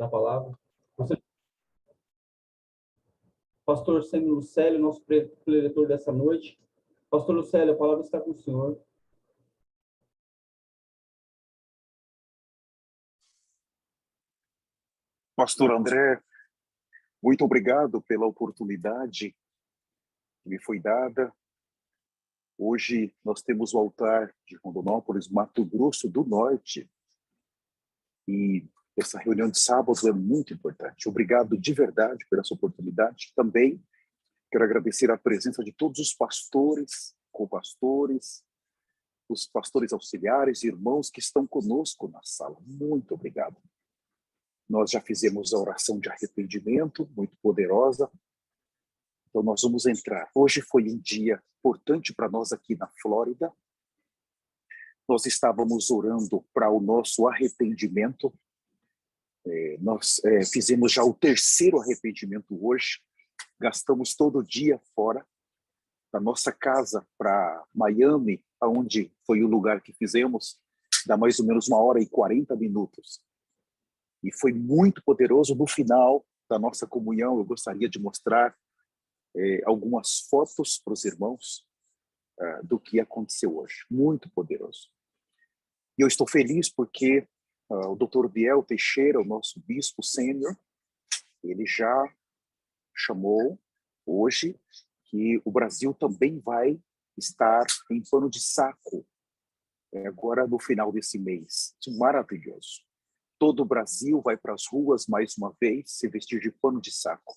da palavra. Pastor Sêmio Lucélio, nosso preletor dessa noite. Pastor Lucélio, a palavra está com o senhor. Pastor André, muito obrigado pela oportunidade que me foi dada. Hoje nós temos o altar de Rondonópolis, Mato Grosso do Norte. E essa reunião de sábado é muito importante. Obrigado de verdade por essa oportunidade. Também quero agradecer a presença de todos os pastores, co-pastores, os pastores auxiliares, irmãos que estão conosco na sala. Muito obrigado. Nós já fizemos a oração de arrependimento, muito poderosa. Então nós vamos entrar. Hoje foi um dia importante para nós aqui na Flórida. Nós estávamos orando para o nosso arrependimento. Nós fizemos já o terceiro arrependimento hoje. Gastamos todo o dia fora da nossa casa para Miami, onde foi o lugar que fizemos. Dá mais ou menos 1h40. E foi muito poderoso. No final da nossa comunhão, eu gostaria de mostrar algumas fotos para os irmãos do que aconteceu hoje. Muito poderoso. E eu estou feliz porque o Dr. Biel Teixeira, o nosso bispo sênior, ele já chamou hoje que o Brasil também vai estar em pano de saco agora no final desse mês. Isso é maravilhoso. Todo o Brasil vai para as ruas mais uma vez se vestir de pano de saco.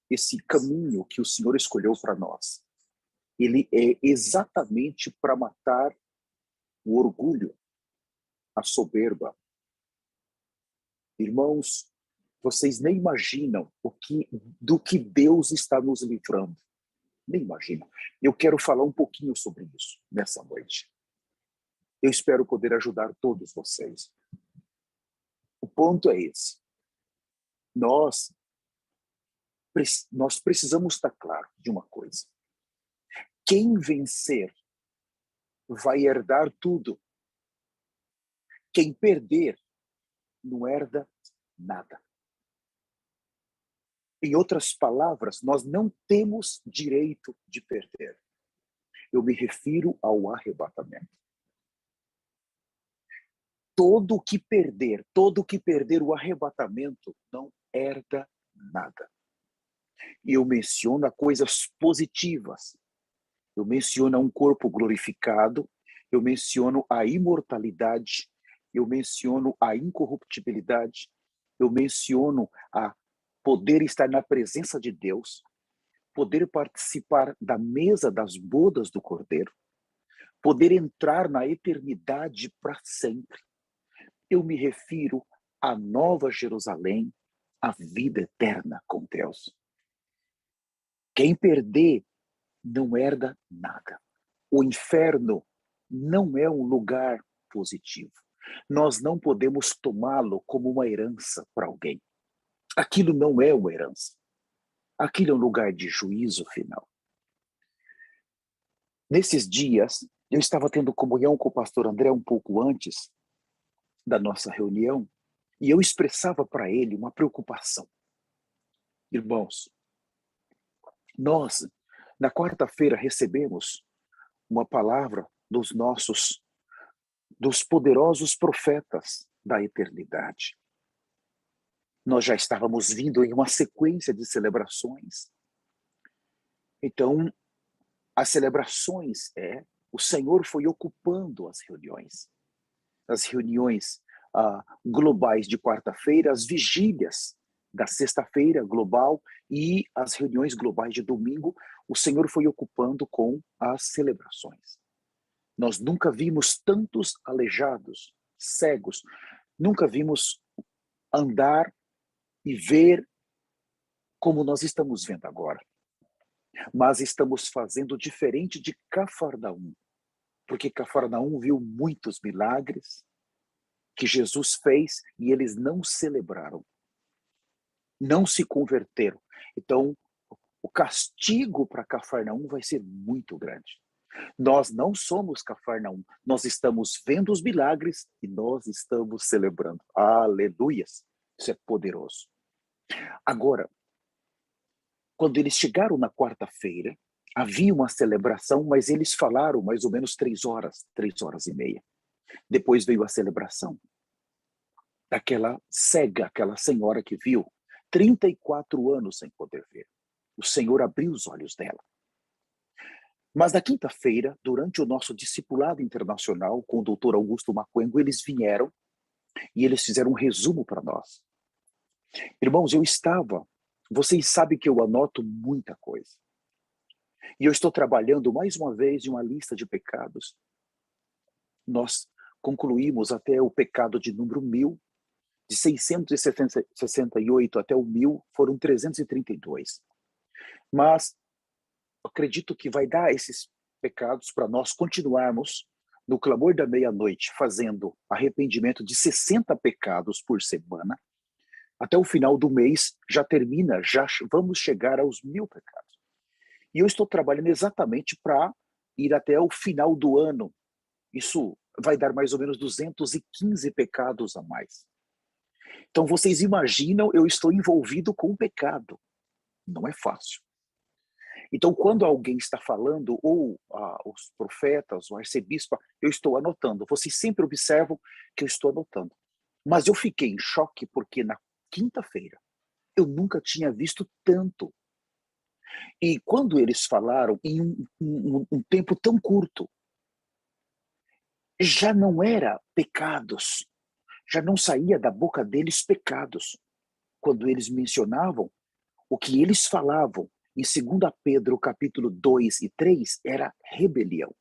Esse caminho que o Senhor escolheu para nós, ele é exatamente para matar o orgulho, a soberba. Irmãos, vocês nem imaginam do que Deus está nos livrando. Nem imaginam. Eu quero falar um pouquinho sobre isso nessa noite. Eu espero poder ajudar todos vocês. O ponto é esse. Nós precisamos estar claro de uma coisa. Quem vencer vai herdar tudo. Quem perder não herda nada. Em outras palavras, nós não temos direito de perder. Eu me refiro ao arrebatamento. Todo que perder o arrebatamento não herda nada. E eu menciono coisas positivas. Eu menciono um corpo glorificado, eu menciono a imortalidade, eu menciono a incorruptibilidade, eu menciono a poder estar na presença de Deus, poder participar da mesa das bodas do Cordeiro, poder entrar na eternidade para sempre. Eu me refiro à Nova Jerusalém, à vida eterna com Deus. Quem perder não herda nada. O inferno não é um lugar positivo. Nós não podemos tomá-lo como uma herança para alguém. Aquilo não é uma herança. Aquilo é um lugar de juízo final. Nesses dias, eu estava tendo comunhão com o pastor André um pouco antes da nossa reunião, e eu expressava para ele uma preocupação. Irmãos, nós, na quarta-feira, recebemos uma palavra dos poderosos profetas da eternidade. Nós já estávamos vindo em uma sequência de celebrações. Então, as celebrações, o Senhor foi ocupando as reuniões globais de quarta-feira, as vigílias da sexta-feira global e as reuniões globais de domingo, o Senhor foi ocupando com as celebrações. Nós nunca vimos tantos aleijados, cegos, nunca vimos andar e ver como nós estamos vendo agora. Mas estamos fazendo diferente de Cafarnaum, porque Cafarnaum viu muitos milagres que Jesus fez e eles não celebraram, não se converteram. Então, o castigo para Cafarnaum vai ser muito grande. Nós não somos Cafarnaum, nós estamos vendo os milagres e nós estamos celebrando. Aleluias! Isso é poderoso. Agora, quando eles chegaram na quarta-feira, havia uma celebração, mas eles falaram mais ou menos 3 horas e meia. Depois veio a celebração daquela cega, aquela senhora que viu 34 anos sem poder ver. O Senhor abriu os olhos dela. Mas na quinta-feira, durante o nosso discipulado internacional com o Dr. Augusto Macuengo, eles vieram e eles fizeram um resumo para nós. Irmãos, vocês sabem que eu anoto muita coisa. E eu estou trabalhando mais uma vez em uma lista de pecados. Nós concluímos até o pecado de número 1000, de 668 até o 1000 foram 332. Mas acredito que vai dar esses pecados para nós continuarmos no clamor da meia-noite, fazendo arrependimento de 60 pecados por semana. Até o final do mês já termina, já vamos chegar aos 1000 pecados. E eu estou trabalhando exatamente para ir até o final do ano. Isso vai dar mais ou menos 215 pecados a mais. Então vocês imaginam, eu estou envolvido com o pecado. Não é fácil. Então quando alguém está falando, ou os profetas, o arcebispo, eu estou anotando. Vocês sempre observam que eu estou anotando. Mas eu fiquei em choque porque na quinta-feira eu nunca tinha visto tanto. E quando eles falaram em um tempo tão curto, já não era pecados, já não saía da boca deles pecados. Quando eles mencionavam, o que eles falavam em 2 Pedro capítulo 2 e 3 era rebelião.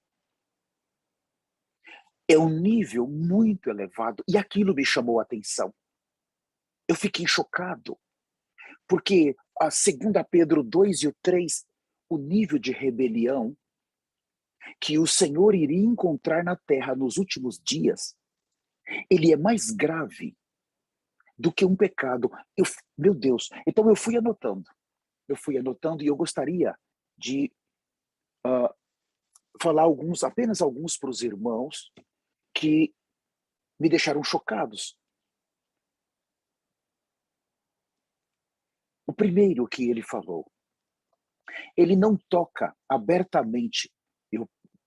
É um nível muito elevado e aquilo me chamou a atenção. Eu fiquei chocado, porque a 2 Pedro 2 e o 3, o nível de rebelião que o Senhor iria encontrar na terra nos últimos dias, ele é mais grave do que um pecado. Meu Deus, então eu fui anotando e eu gostaria de falar apenas alguns para os irmãos que me deixaram chocados. O primeiro que ele falou, ele não toca abertamente,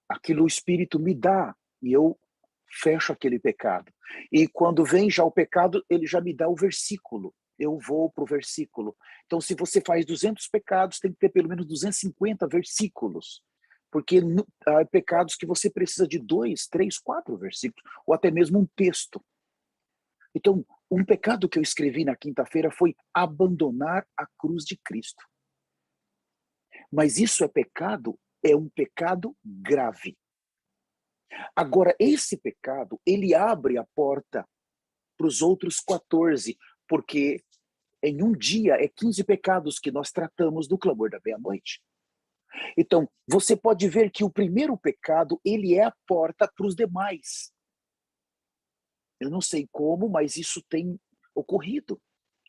aquilo o Espírito me dá e eu fecho aquele pecado. E quando vem já o pecado, ele já me dá o versículo. Eu vou para o versículo. Então, se você faz 200 pecados, tem que ter pelo menos 250 versículos. Porque há pecados que você precisa de 2, 3, 4 versículos, ou até mesmo um texto. Então, um pecado que eu escrevi na quinta-feira foi abandonar a cruz de Cristo. Mas isso é um pecado grave. Agora, esse pecado, ele abre a porta para os outros 14, porque em um dia é 15 pecados que nós tratamos do clamor da meia-noite. Então, você pode ver que o primeiro pecado, ele é a porta para os demais. Eu não sei como, mas isso tem ocorrido.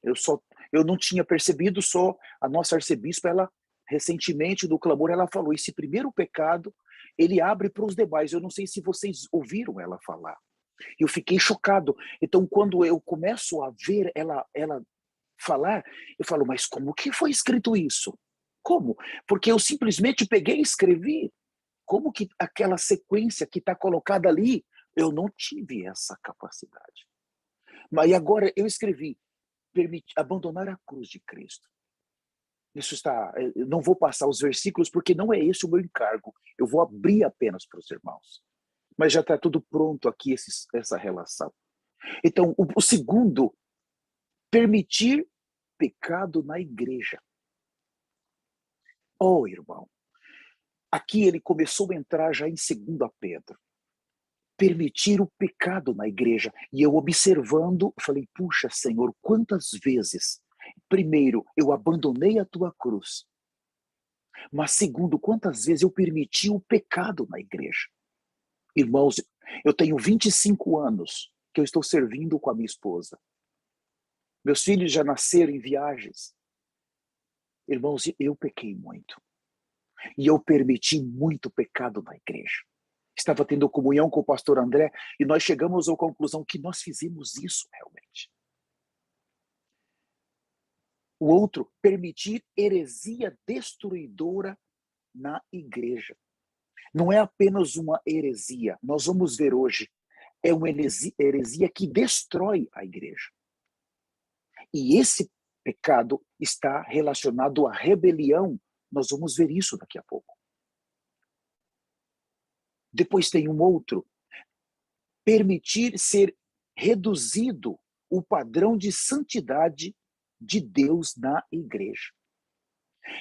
Eu não tinha percebido, só a nossa arcebispa, ela recentemente no clamor, ela falou, esse primeiro pecado, ele abre para os demais. Eu não sei se vocês ouviram ela falar. Eu fiquei chocado. Então, quando eu começo a ver ela falar, eu falo, mas como que foi escrito isso? Como? Porque eu simplesmente peguei e escrevi. Como que aquela sequência que está colocada ali, eu não tive essa capacidade. Mas agora eu escrevi, abandonar a cruz de Cristo. Isso está, eu não vou passar os versículos porque não é esse o meu encargo. Eu vou abrir apenas para os irmãos. Mas já está tudo pronto aqui, essa relação. Então, o segundo, permitir pecado na igreja. Oh, irmão, aqui ele começou a entrar já em 2 Pedro. Permitir o pecado na igreja. E eu observando, falei, puxa, Senhor, quantas vezes, primeiro, eu abandonei a tua cruz, mas segundo, quantas vezes eu permiti o pecado na igreja. Irmãos, eu tenho 25 anos que eu estou servindo com a minha esposa. Meus filhos já nasceram em viagens. Irmãos, eu pequei muito. E eu permiti muito pecado na igreja. Estava tendo comunhão com o pastor André e nós chegamos à conclusão que nós fizemos isso realmente. O outro, permitir heresia destruidora na igreja. Não é apenas uma heresia, nós vamos ver hoje, é uma heresia que destrói a igreja. E esse pecado está relacionado à rebelião. Nós vamos ver isso daqui a pouco. Depois tem um outro, permitir ser reduzido o padrão de santidade de Deus na igreja.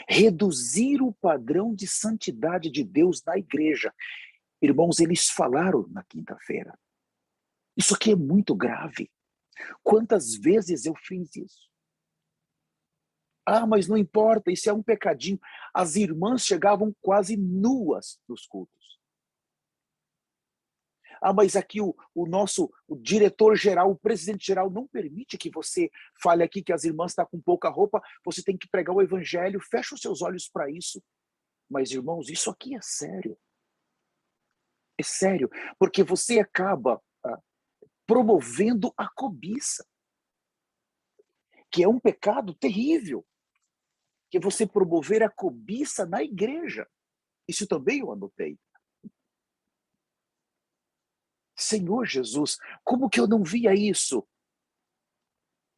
Reduzir o padrão de santidade de Deus na igreja. Irmãos, eles falaram na quinta-feira. Isso aqui é muito grave. Quantas vezes eu fiz isso? Ah, mas não importa, isso é um pecadinho. As irmãs chegavam quase nuas nos cultos. Ah, mas aqui o diretor-geral, o presidente-geral não permite que você fale aqui que as irmãs estão com pouca roupa, você tem que pregar o evangelho, fecha os seus olhos para isso. Mas, irmãos, isso aqui é sério. É sério, porque você acaba promovendo a cobiça, que é um pecado terrível, que é você promover a cobiça na igreja. Isso também eu anotei. Senhor Jesus, como que eu não via isso?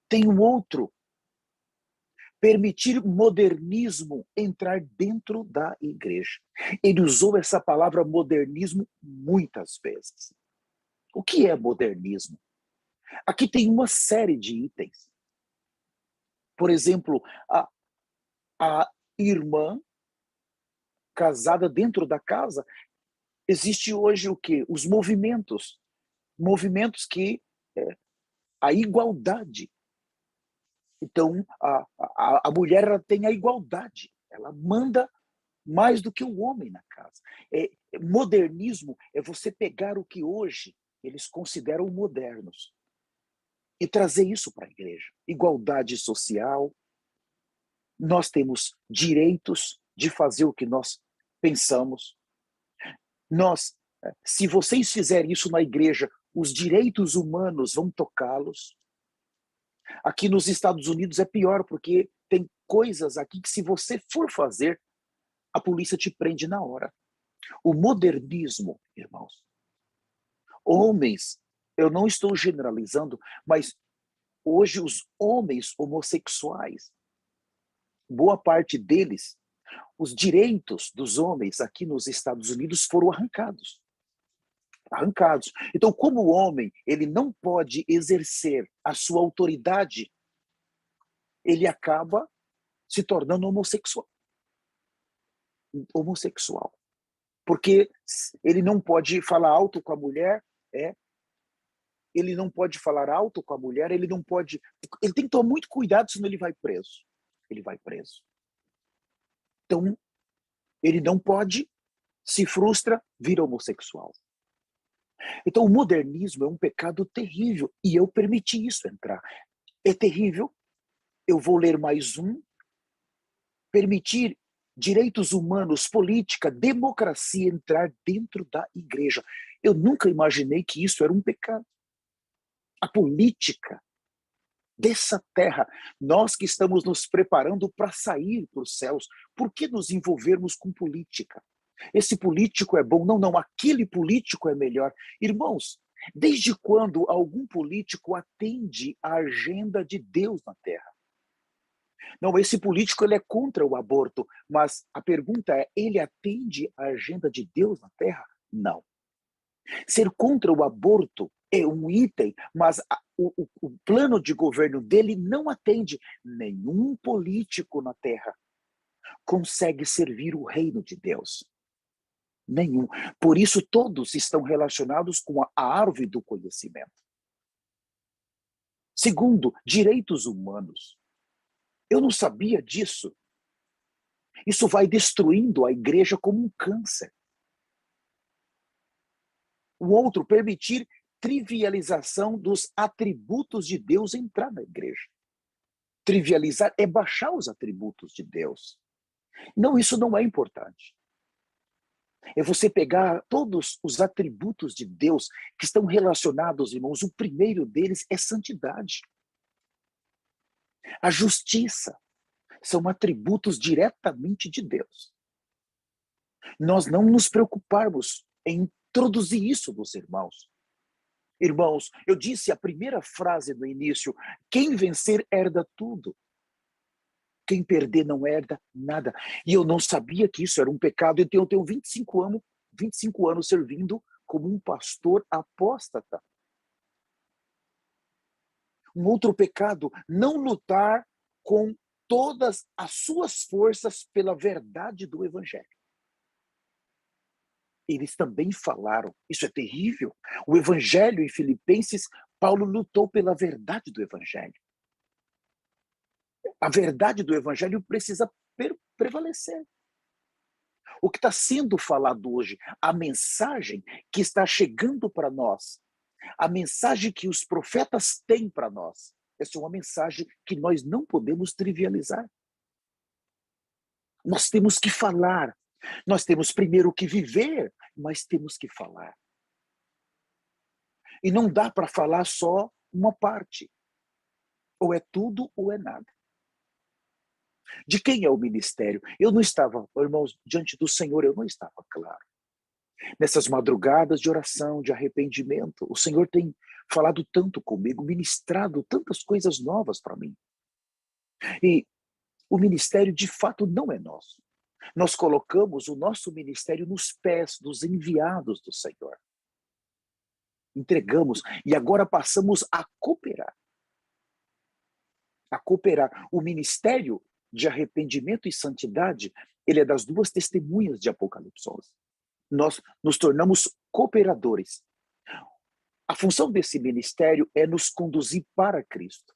Tem um outro. Permitir modernismo entrar dentro da igreja. Ele usou essa palavra modernismo muitas vezes. O que é modernismo? Aqui tem uma série de itens. Por exemplo, a irmã casada dentro da casa. Existe hoje o quê? Os movimentos. Movimentos que a igualdade. Então, a mulher ela tem a igualdade. Ela manda mais do que o homem na casa. Modernismo é você pegar o que hoje eles consideram modernos e trazer isso para a igreja. Igualdade social. Nós temos direitos de fazer o que nós pensamos. Se vocês fizerem isso na igreja, os direitos humanos vão tocá-los. Aqui nos Estados Unidos é pior, porque tem coisas aqui que se você for fazer, a polícia te prende na hora. O modernismo, irmãos. Homens, eu não estou generalizando, mas hoje os homens homossexuais, boa parte deles, os direitos dos homens aqui nos Estados Unidos foram arrancados. Então, como o homem ele não pode exercer a sua autoridade, ele acaba se tornando homossexual. Porque ele não pode falar alto com a mulher, ele não pode falar alto com a mulher, ele tem que tomar muito cuidado, senão ele vai preso. Então, ele não pode, se frustra, vira homossexual. Então, o modernismo é um pecado terrível, e eu permiti isso entrar. É terrível. Eu vou ler mais um. Permitir direitos humanos, política, democracia entrar dentro da igreja. Eu nunca imaginei que isso era um pecado. A política dessa terra, nós que estamos nos preparando para sair para os céus, por que nos envolvermos com política? Esse político é bom. Não, aquele político é melhor. Irmãos, desde quando algum político atende à agenda de Deus na terra? Não, esse político ele é contra o aborto, mas a pergunta é, ele atende à agenda de Deus na terra? Não. Ser contra o aborto é um item, mas o plano de governo dele não atende. Nenhum político na terra consegue servir o reino de Deus. Nenhum. Por isso, todos estão relacionados com a árvore do conhecimento. Segundo, direitos humanos. Eu não sabia disso. Isso vai destruindo a igreja como um câncer. O outro, permitir trivialização dos atributos de Deus entrar na igreja. Trivializar é baixar os atributos de Deus. Não, isso não é importante. É você pegar todos os atributos de Deus que estão relacionados, irmãos. O primeiro deles é santidade. A justiça. São atributos diretamente de Deus. Nós não nos preocuparmos em introduzir isso nos irmãos. Irmãos, eu disse a primeira frase no início: quem vencer herda tudo. Quem perder não herda nada. E eu não sabia que isso era um pecado. Então eu tenho 25 anos servindo como um pastor apóstata. Um outro pecado, não lutar com todas as suas forças pela verdade do evangelho. Eles também falaram, isso é terrível. O evangelho em Filipenses, Paulo lutou pela verdade do evangelho. A verdade do evangelho precisa prevalecer. O que está sendo falado hoje, a mensagem que está chegando para nós, a mensagem que os profetas têm para nós, essa é uma mensagem que nós não podemos trivializar. Nós temos que falar. Nós temos primeiro que viver, mas temos que falar. E não dá para falar só uma parte. Ou é tudo ou é nada. De quem é o ministério? Eu não estava, irmãos, diante do Senhor, eu não estava claro. Nessas madrugadas de oração, de arrependimento, o Senhor tem falado tanto comigo, ministrado tantas coisas novas para mim. E o ministério, de fato, não é nosso. Nós colocamos o nosso ministério nos pés dos enviados do Senhor. Entregamos e agora passamos a cooperar. A cooperar. O ministério de arrependimento e santidade, ele é das duas testemunhas de Apocalipse 11. Nós nos tornamos cooperadores. A função desse ministério é nos conduzir para Cristo.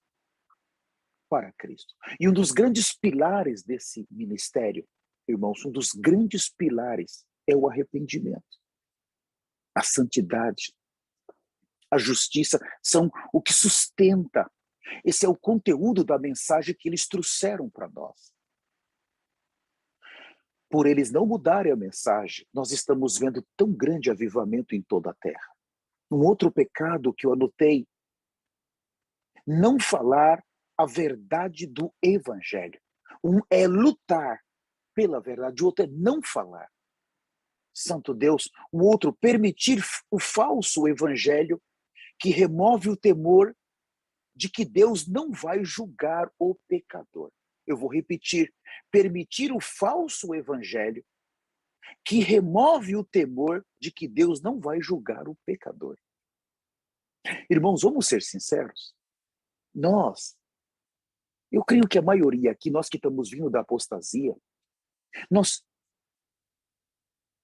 Para Cristo. E um dos grandes pilares desse ministério, irmãos, um dos grandes pilares é o arrependimento. A santidade, a justiça são o que sustenta. Esse é o conteúdo da mensagem que eles trouxeram para nós. Por eles não mudarem a mensagem, nós estamos vendo tão grande avivamento em toda a terra. Um outro pecado que eu anotei, não falar a verdade do evangelho. Um é lutar pela verdade, o outro é não falar. Santo Deus, o outro, permitir o falso evangelho que remove o temor de que Deus não vai julgar o pecador. Eu vou repetir, permitir o falso evangelho que remove o temor de que Deus não vai julgar o pecador. Irmãos, vamos ser sinceros. Eu creio que a maioria aqui, nós que estamos vindo da apostasia,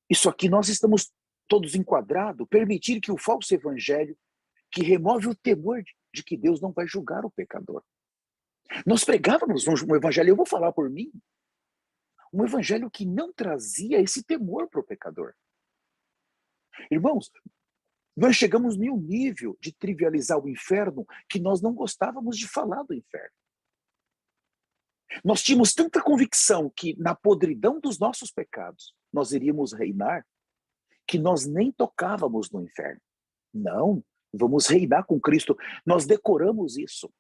isso aqui nós estamos todos enquadrados, permitir que o falso evangelho que remove o temor de que Deus não vai julgar o pecador. Nós pregávamos um evangelho, eu vou falar por mim, um evangelho que não trazia esse temor para o pecador. Irmãos, nós chegamos em um nível de trivializar o inferno que nós não gostávamos de falar do inferno. Nós tínhamos tanta convicção que na podridão dos nossos pecados nós iríamos reinar, que nós nem tocávamos no inferno. Não, vamos reinar com Cristo. Nós decoramos isso.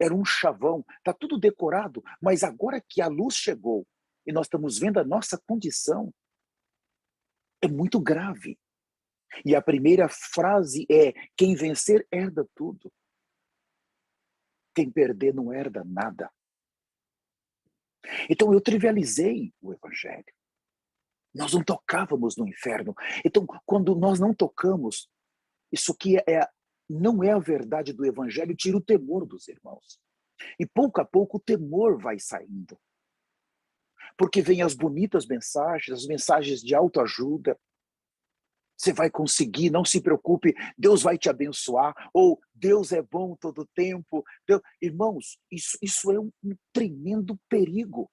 Era um chavão, está tudo decorado, mas agora que a luz chegou e nós estamos vendo a nossa condição, é muito grave. E a primeira frase é: quem vencer herda tudo. Quem perder não herda nada. Então eu trivializei o evangelho. Nós não tocávamos no inferno. Então, quando nós não tocamos, isso aqui não é a verdade do evangelho, tira o temor dos irmãos. E pouco a pouco o temor vai saindo. Porque vem as bonitas mensagens, as mensagens de autoajuda. Você vai conseguir, não se preocupe, Deus vai te abençoar, ou Deus é bom todo tempo. Irmãos, isso é um tremendo perigo.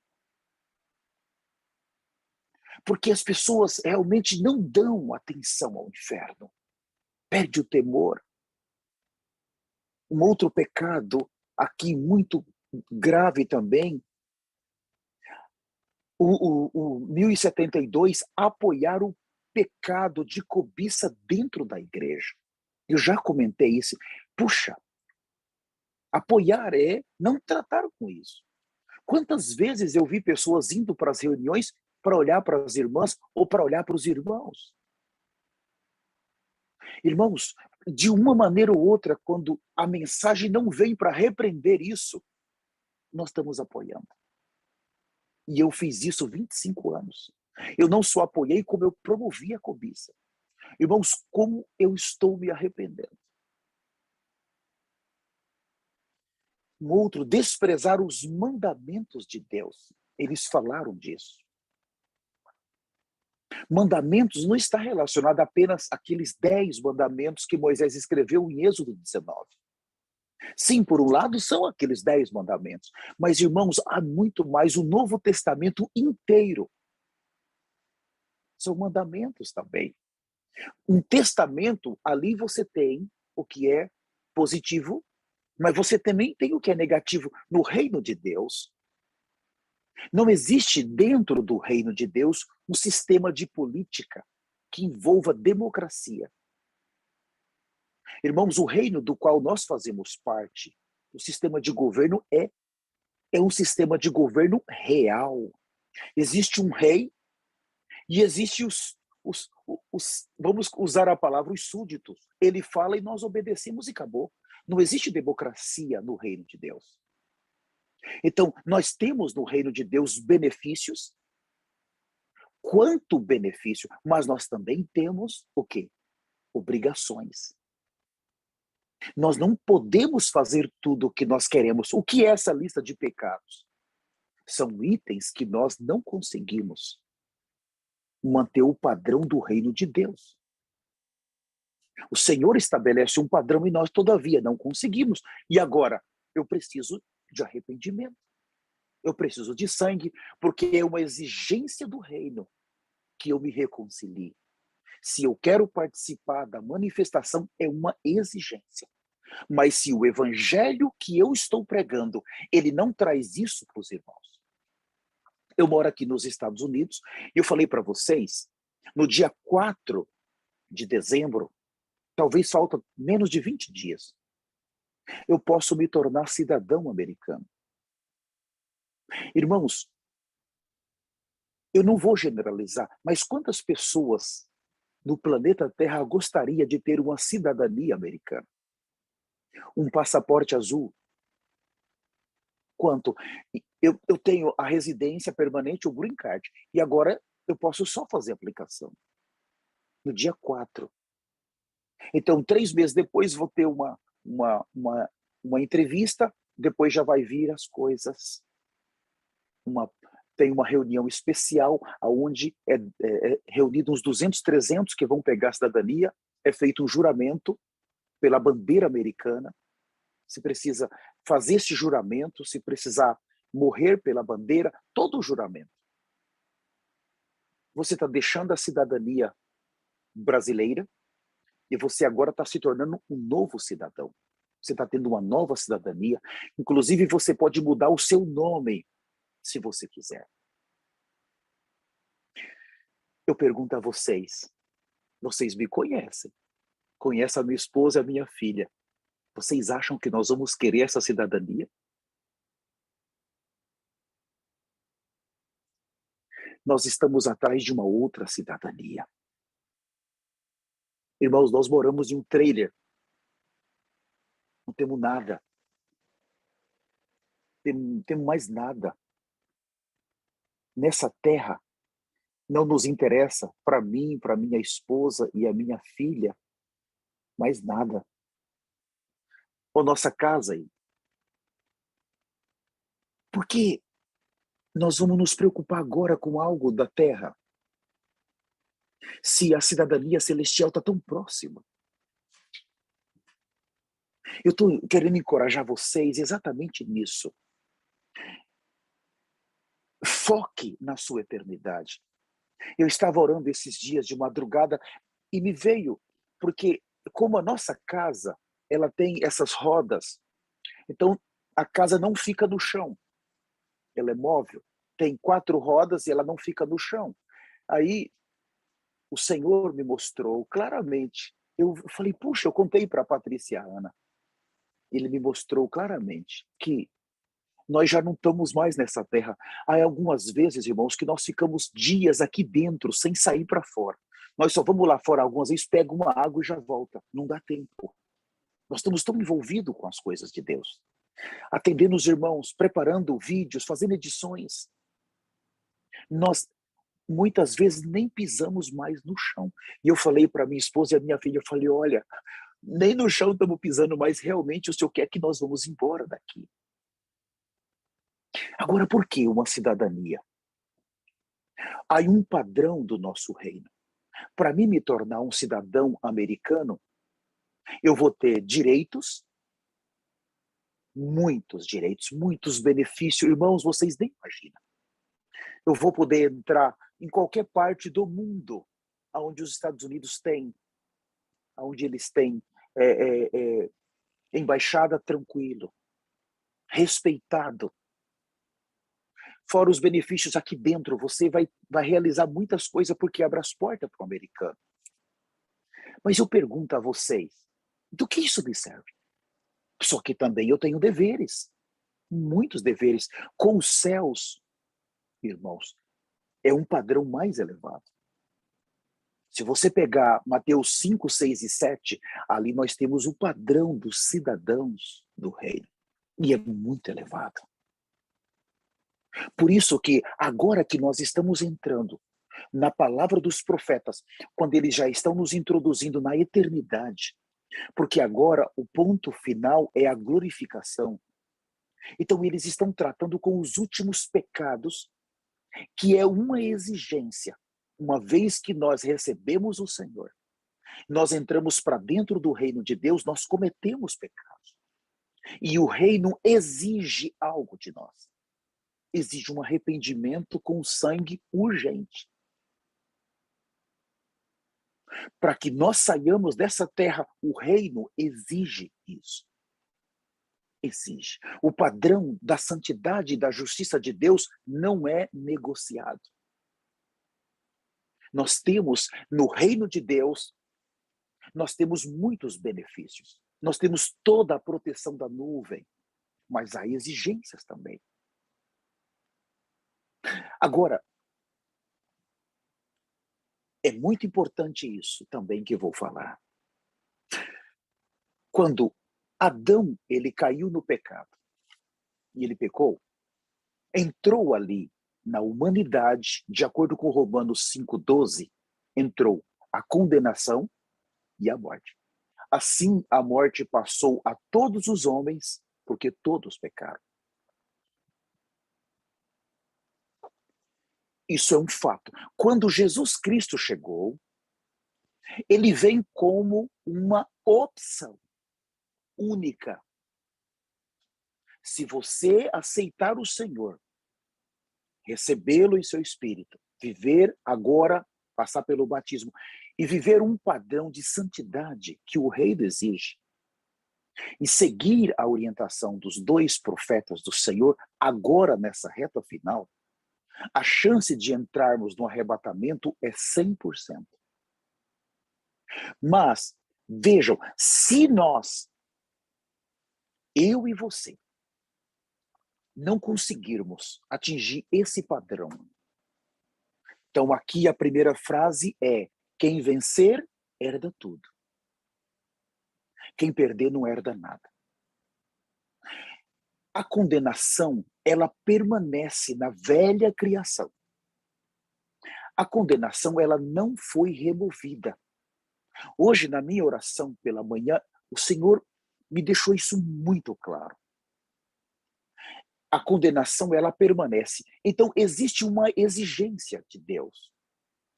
Porque as pessoas realmente não dão atenção ao inferno. Perde o temor. Um outro pecado aqui muito grave também, o 1072, apoiar o pecado de cobiça dentro da igreja. Eu já comentei isso. Puxa, apoiar é não tratar com isso. Quantas vezes eu vi pessoas indo para as reuniões para olhar para as irmãs ou para olhar para os irmãos? Irmãos, de uma maneira ou outra, quando a mensagem não vem para repreender isso, nós estamos apoiando. E eu fiz isso 25 anos. Eu não só apoiei, como eu promovi a cobiça. Irmãos, como eu estou me arrependendo. Um outro, desprezar os mandamentos de Deus. Eles falaram disso. Mandamentos não está relacionado apenas àqueles 10 mandamentos que Moisés escreveu em Êxodo 19. Sim, por um lado são aqueles 10 mandamentos, mas irmãos, há muito mais, o Novo Testamento inteiro são mandamentos também. Um testamento, ali você tem o que é positivo, mas você também tem o que é negativo. No reino de Deus, não existe dentro do reino de Deus um sistema de política que envolva democracia. Irmãos, o reino do qual nós fazemos parte, o sistema de governo é um sistema de governo real. Existe um rei e existe vamos usar a palavra, os súditos. Ele fala e nós obedecemos e acabou. Não existe democracia no reino de Deus. Então, nós temos no reino de Deus benefícios, quanto benefício, mas nós também temos o quê? Obrigações. Nós não podemos fazer tudo o que nós queremos. O que é essa lista de pecados? São itens que nós não conseguimos manter o padrão do reino de Deus. O Senhor estabelece um padrão e nós, todavia, não conseguimos. E agora, eu preciso de arrependimento. Eu preciso de sangue, porque é uma exigência do reino que eu me reconcilie. Se eu quero participar da manifestação, é uma exigência. Mas se o evangelho que eu estou pregando, ele não traz isso para os irmãos. Eu moro aqui nos Estados Unidos, e eu falei para vocês, no dia 4 de dezembro, talvez falta menos de 20 dias, eu posso me tornar cidadão americano. Irmãos, eu não vou generalizar, mas quantas pessoas no planeta Terra gostaria de ter uma cidadania americana? Um passaporte azul? Quanto? Eu tenho a residência permanente, o green card, e agora eu posso só fazer a aplicação. No dia 4. Então, 3 meses depois, vou ter uma entrevista, depois já vai vir as coisas. Tem uma reunião especial, onde é reunido uns 200, 300 que vão pegar a cidadania, é feito um juramento pela bandeira americana. Se precisa fazer esse juramento, se precisar morrer pela bandeira, todo o juramento. Você está deixando a cidadania brasileira e você agora está se tornando um novo cidadão. Você está tendo uma nova cidadania. Inclusive, você pode mudar o seu nome, se você quiser. Eu pergunto a vocês me conhecem, conhecem a minha esposa e a minha filha. Vocês acham que nós vamos querer essa cidadania? Nós estamos atrás de uma outra cidadania. Irmãos, nós moramos em um trailer. Não temos nada. Não temos mais nada. Nessa terra, não nos interessa, para mim, para minha esposa e a minha filha, mais nada. Ou nossa casa aí. Por que nós vamos nos preocupar agora com algo da terra, se a cidadania celestial está tão próxima? Eu estou querendo encorajar vocês exatamente nisso. Foque na sua eternidade. Eu estava orando esses dias de madrugada e me veio, porque como a nossa casa, ela tem essas rodas, então a casa não fica no chão, ela é móvel, tem 4 rodas e ela não fica no chão. Aí o Senhor me mostrou claramente, eu falei, puxa, eu contei para a Patrícia e a Ana, ele me mostrou claramente que Nós já não estamos mais nessa terra. Há algumas vezes, irmãos, que nós ficamos dias aqui dentro, sem sair para fora. Nós só vamos lá fora algumas vezes, pega uma água e já volta. Não dá tempo. Nós estamos tão envolvidos com as coisas de Deus. Atendendo os irmãos, preparando vídeos, fazendo edições. Nós, muitas vezes, nem pisamos mais no chão. E eu falei para minha esposa e a minha filha, eu falei, olha, nem no chão estamos pisando, mas realmente o Senhor quer que nós vamos embora daqui. Agora, por que uma cidadania? Há um padrão do nosso reino. Para mim me tornar um cidadão americano, eu vou ter direitos, muitos benefícios. Irmãos, vocês nem imaginam. Eu vou poder entrar em qualquer parte do mundo onde os Estados Unidos têm, onde eles têm embaixada, tranquilo, respeitado. Fora os benefícios aqui dentro, você vai realizar muitas coisas porque abre as portas para o americano. Mas eu pergunto a vocês, do que isso me serve? Só que também eu tenho deveres, muitos deveres. Com os céus, irmãos, é um padrão mais elevado. Se você pegar Mateus 5, 6 e 7, ali nós temos o padrão dos cidadãos do reino. E é muito elevado. Por isso que agora que nós estamos entrando na palavra dos profetas, quando eles já estão nos introduzindo na eternidade, porque agora o ponto final é a glorificação. Então eles estão tratando com os últimos pecados, que é uma exigência. Uma vez que nós recebemos o Senhor, nós entramos para dentro do reino de Deus, nós cometemos pecados. E o reino exige algo de nós. Exige um arrependimento com sangue urgente. Para que nós saiamos dessa terra, o reino exige isso. Exige. O padrão da santidade e da justiça de Deus não é negociado. Nós temos, no reino de Deus, nós temos muitos benefícios. Nós temos toda a proteção da nuvem, mas há exigências também. Agora, é muito importante isso também que eu vou falar. Quando Adão, ele caiu no pecado, e ele pecou, entrou ali na humanidade, de acordo com Romanos 5,12, entrou a condenação e a morte. Assim, a morte passou a todos os homens, porque todos pecaram. Isso é um fato. Quando Jesus Cristo chegou, ele vem como uma opção única. Se você aceitar o Senhor, recebê-lo em seu espírito, viver agora, passar pelo batismo, e viver um padrão de santidade que o reino exige, e seguir a orientação dos 2 profetas do Senhor, agora nessa reta final, a chance de entrarmos no arrebatamento é 100%. Mas, vejam, se nós, eu e você, não conseguirmos atingir esse padrão, então aqui a primeira frase é: quem vencer, herda tudo. Quem perder, não herda nada. A condenação, ela permanece na velha criação. A condenação, ela não foi removida. Hoje, na minha oração pela manhã, o Senhor me deixou isso muito claro. A condenação, ela permanece. Então, existe uma exigência de Deus.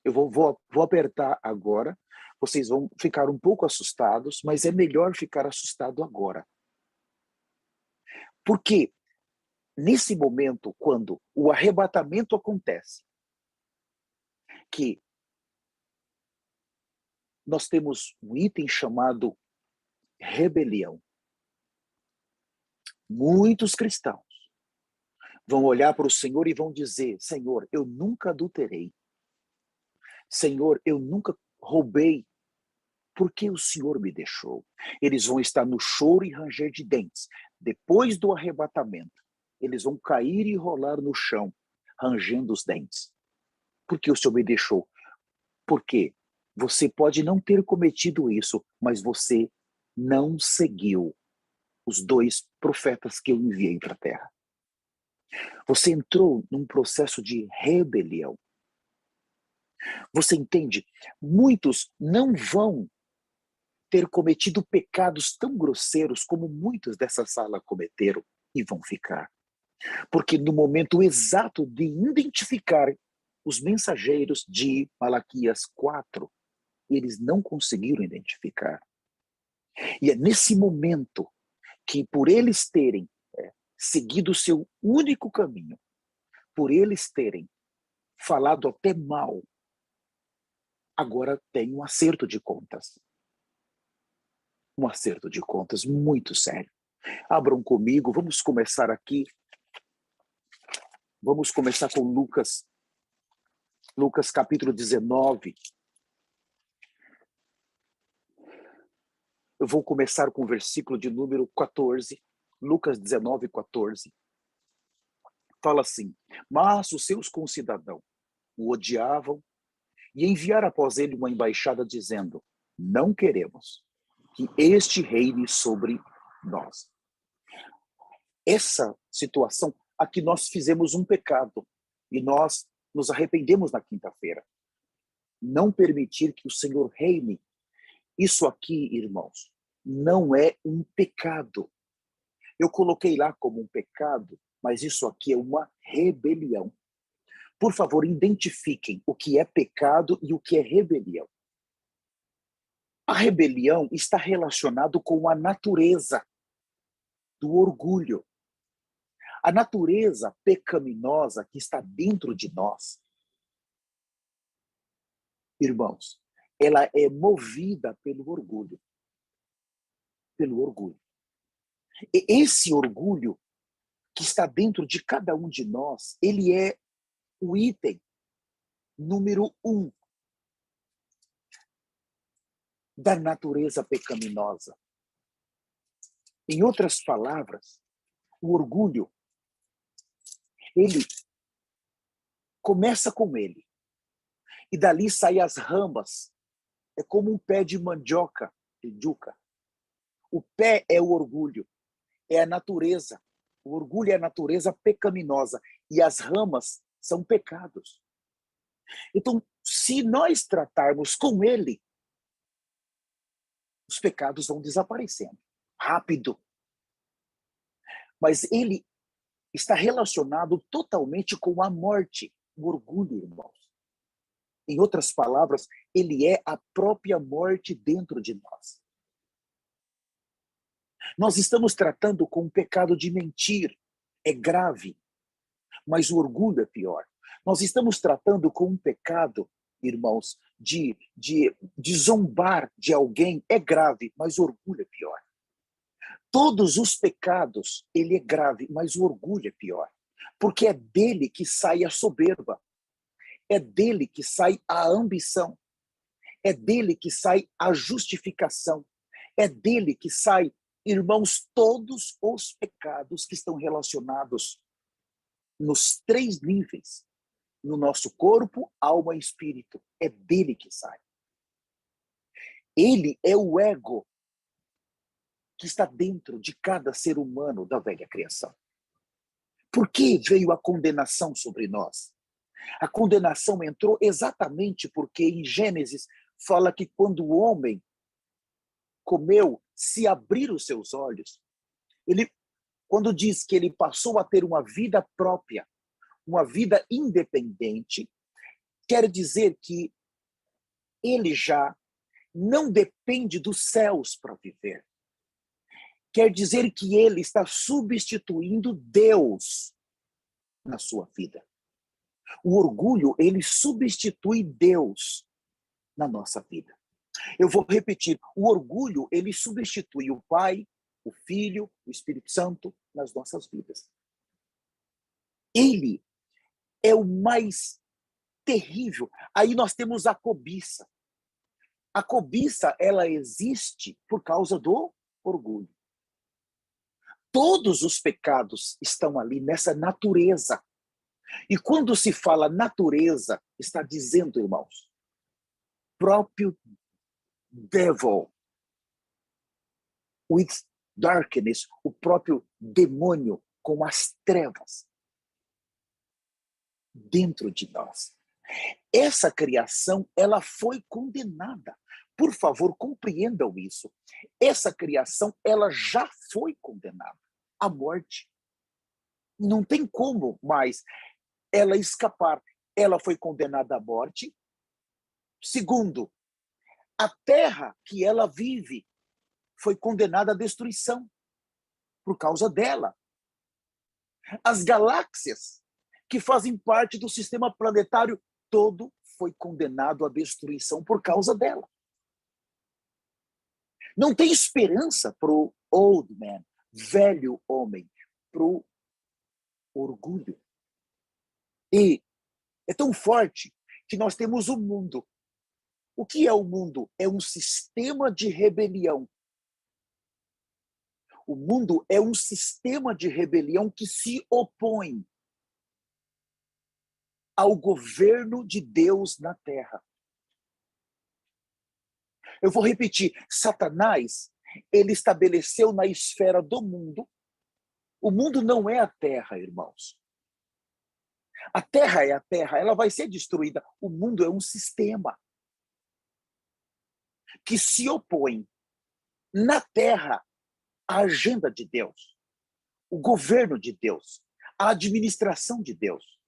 Eu vou apertar agora, vocês vão ficar um pouco assustados, mas é melhor ficar assustado agora. Porque nesse momento, quando o arrebatamento acontece, que nós temos um item chamado rebelião. Muitos cristãos vão olhar para o Senhor e vão dizer: Senhor, eu nunca adulterei. Senhor, eu nunca roubei. Por que o Senhor me deixou? Eles vão estar no choro e ranger de dentes. Depois do arrebatamento, eles vão cair e rolar no chão, rangendo os dentes. Porque o Senhor me deixou. Por quê? Você pode não ter cometido isso, mas você não seguiu os 2 profetas que eu enviei para a terra. Você entrou num processo de rebelião. Você entende? Muitos não vão ter cometido pecados tão grosseiros como muitos dessa sala cometeram e vão ficar. Porque no momento exato de identificar os mensageiros de Malaquias 4, eles não conseguiram identificar. E é nesse momento que, por eles terem seguido o seu único caminho, por eles terem falado até mal, agora tem um acerto de contas. Um acerto de contas muito sério. Abram comigo, vamos começar aqui. Vamos começar com Lucas. Lucas capítulo 19. Eu vou começar com o versículo de número 14. Lucas 19, 14. Fala assim: mas os seus concidadãos o odiavam e enviaram após ele uma embaixada dizendo: não queremos que este reine sobre nós. Essa situação, aqui nós fizemos um pecado e nós nos arrependemos na quinta-feira. Não permitir que o Senhor reine. Isso aqui, irmãos, não é um pecado. Eu coloquei lá como um pecado, mas isso aqui é uma rebelião. Por favor, identifiquem o que é pecado e o que é rebelião. A rebelião está relacionado com a natureza do orgulho. A natureza pecaminosa que está dentro de nós, irmãos, ela é movida pelo orgulho. Pelo orgulho. E esse orgulho que está dentro de cada um de nós, ele é o item número 1 da natureza pecaminosa. Em outras palavras, o orgulho, ele começa com ele. E dali saem as ramas. É como um pé de mandioca, de juca. O pé é o orgulho, é a natureza. O orgulho é a natureza pecaminosa. E as ramas são pecados. Então, se nós tratarmos com ele, os pecados vão desaparecendo. Rápido. Mas ele está relacionado totalmente com a morte. O orgulho, irmãos. Em outras palavras, ele é a própria morte dentro de nós. Nós estamos tratando com o pecado de mentir. É grave. Mas o orgulho é pior. Nós estamos tratando com um pecado, irmãos, de zombar de alguém. É grave, mas o orgulho é pior. Todos os pecados, ele é grave, mas o orgulho é pior. Porque é dele que sai a soberba. É dele que sai a ambição. É dele que sai a justificação. É dele que sai, irmãos, todos os pecados que estão relacionados nos 3 níveis. No nosso corpo, alma e espírito. É dele que sai. Ele é o ego que está dentro de cada ser humano da velha criação. Por que veio a condenação sobre nós? A condenação entrou exatamente porque em Gênesis fala que quando o homem comeu, se abrir os seus olhos, quando diz que ele passou a ter uma vida própria, uma vida independente, quer dizer que ele já não depende dos céus para viver. Quer dizer que ele está substituindo Deus na sua vida. O orgulho, ele substitui Deus na nossa vida. Eu vou repetir, o orgulho, ele substitui o Pai, o Filho, o Espírito Santo nas nossas vidas. Ele é o mais terrível. Aí nós temos a cobiça. A cobiça, ela existe por causa do orgulho. Todos os pecados estão ali nessa natureza. E quando se fala natureza, está dizendo, irmãos, próprio devil with darkness, o próprio demônio com as trevas dentro de nós. Essa criação, ela foi condenada. Por favor, compreendam isso. Essa criação, ela já foi condenada à morte. Não tem como mais ela escapar. Ela foi condenada à morte. Segundo, a terra que ela vive foi condenada à destruição por causa dela. As galáxias que fazem parte do sistema planetário todo foi condenado à destruição por causa dela. Não tem esperança para o old man, velho homem, para o orgulho. E é tão forte que nós temos o mundo. O que é o mundo? É um sistema de rebelião. O mundo é um sistema de rebelião que se opõe ao governo de Deus na terra. Eu vou repetir, Satanás, ele estabeleceu na esfera do mundo. O mundo não é a terra, irmãos. A terra é a terra, ela vai ser destruída. O mundo é um sistema que se opõe na terra à agenda de Deus, o governo de Deus, a administração de Deus.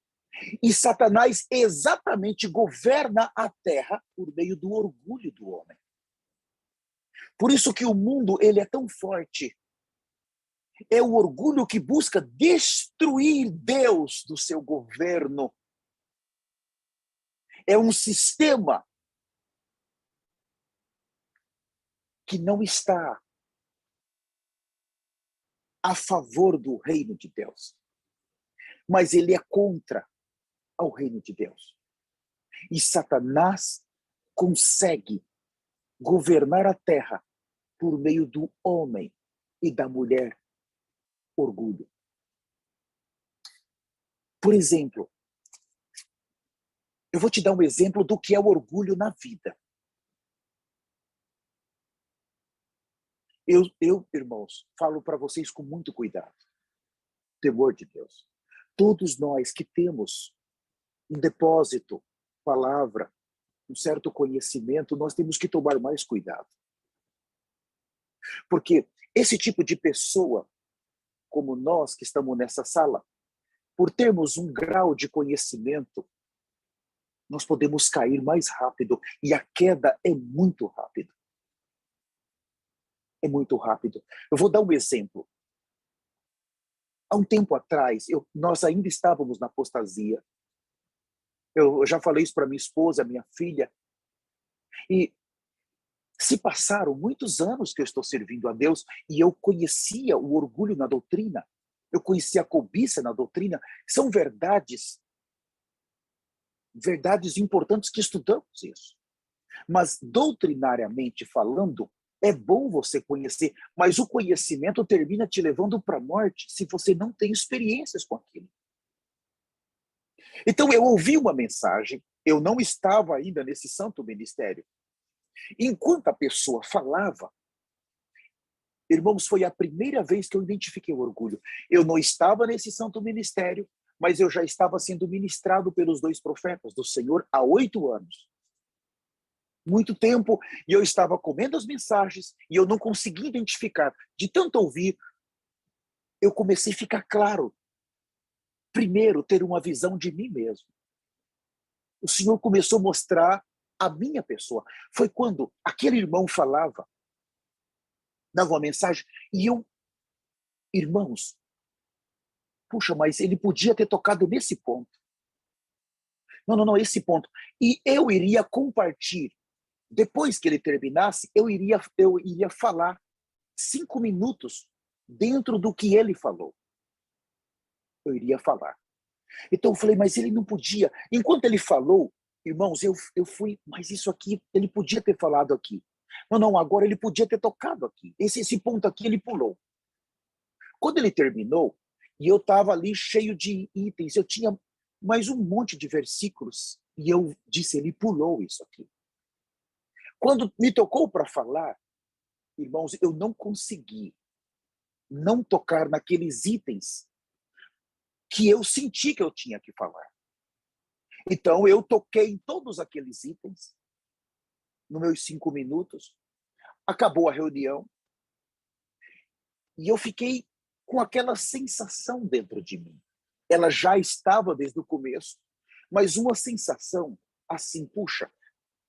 E Satanás exatamente governa a terra por meio do orgulho do homem. Por isso que o mundo, ele é tão forte. É o orgulho que busca destruir Deus do seu governo. É um sistema que não está a favor do reino de Deus, mas ele é contra ao reino de Deus. E Satanás consegue governar a terra por meio do homem e da mulher. Orgulho. Por exemplo, eu vou te dar um exemplo do que é o orgulho na vida. Eu irmãos, falo para vocês com muito cuidado. Temor de Deus. Todos nós que temos um depósito, palavra, um certo conhecimento, nós temos que tomar mais cuidado. Porque esse tipo de pessoa, como nós que estamos nessa sala, por termos um grau de conhecimento, nós podemos cair mais rápido e a queda é muito rápida. É muito rápido. Eu vou dar um exemplo. Há um tempo atrás, nós ainda estávamos na apostasia. Eu já falei isso para minha esposa, minha filha. E se passaram muitos anos que eu estou servindo a Deus e eu conhecia o orgulho na doutrina. Eu conhecia a cobiça na doutrina. São verdades importantes que estudamos isso. Mas doutrinariamente falando, é bom você conhecer, mas o conhecimento termina te levando para a morte se você não tem experiências com aquilo. Então eu ouvi uma mensagem, eu não estava ainda nesse santo ministério. Enquanto a pessoa falava, irmãos, foi a primeira vez que eu identifiquei o orgulho. Eu não estava nesse santo ministério, mas eu já estava sendo ministrado pelos 2 profetas do Senhor há 8 anos. Muito tempo, e eu estava comendo as mensagens, e eu não conseguia identificar. De tanto ouvir, eu comecei a ficar claro. Primeiro, ter uma visão de mim mesmo. O Senhor começou a mostrar a minha pessoa. Foi quando aquele irmão falava, dava uma mensagem, e eu, irmãos, puxa, mas ele podia ter tocado nesse ponto. Não, esse ponto. E eu iria compartilhar. Depois que ele terminasse, eu iria falar 5 minutos dentro do que ele falou. Eu iria falar. Então eu falei, mas ele não podia. Enquanto ele falou, irmãos, eu fui, mas isso aqui, ele podia ter falado aqui. Não, agora ele podia ter tocado aqui. Esse ponto aqui ele pulou. Quando ele terminou, e eu estava ali cheio de itens, eu tinha mais um monte de versículos, e eu disse, ele pulou isso aqui. Quando me tocou para falar, irmãos, eu não consegui não tocar naqueles itens que eu senti que eu tinha que falar. Então, eu toquei em todos aqueles itens, nos meus 5 minutos, acabou a reunião, e eu fiquei com aquela sensação dentro de mim. Ela já estava desde o começo, mas uma sensação assim, puxa,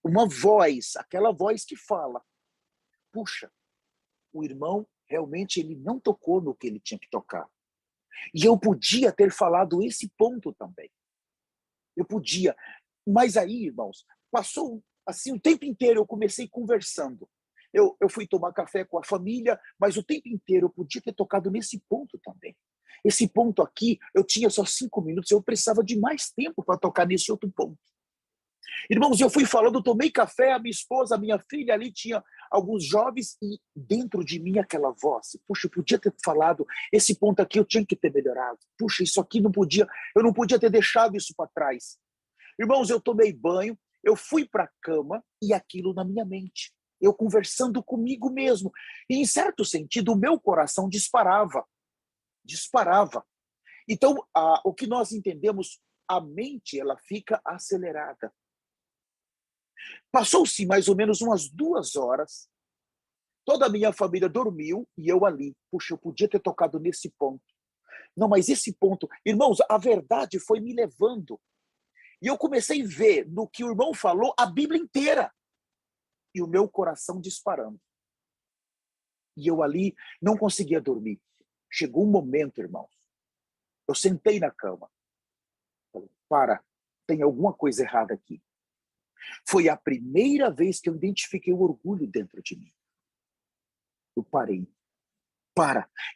uma voz, aquela voz que fala, puxa, o irmão realmente ele não tocou no que ele tinha que tocar. E eu podia ter falado esse ponto também. Eu podia. Mas aí, irmãos, passou assim o tempo inteiro, eu comecei conversando. Eu fui tomar café com a família, mas o tempo inteiro eu podia ter tocado nesse ponto também. Esse ponto aqui, eu tinha só 5 minutos, eu precisava de mais tempo para tocar nesse outro ponto. Irmãos, eu fui falando, tomei café, a minha esposa, a minha filha, ali tinha alguns jovens, e dentro de mim aquela voz, puxa, eu podia ter falado, esse ponto aqui eu tinha que ter melhorado, puxa, isso aqui não podia, eu não podia ter deixado isso para trás. Irmãos, eu tomei banho, eu fui para a cama, e aquilo na minha mente, eu conversando comigo mesmo, e em certo sentido o meu coração disparava. Então, o que nós entendemos, a mente ela fica acelerada. Passou-se mais ou menos umas 2 horas, toda a minha família dormiu e eu ali. Puxa, eu podia ter tocado nesse ponto. Não, mas esse ponto... Irmãos, a verdade foi me levando. E eu comecei a ver no que o irmão falou a Bíblia inteira. E o meu coração disparando. E eu ali não conseguia dormir. Chegou um momento, irmãos. Eu sentei na cama. Falei, tem alguma coisa errada aqui. Foi a primeira vez que eu identifiquei o orgulho dentro de mim. Eu parei.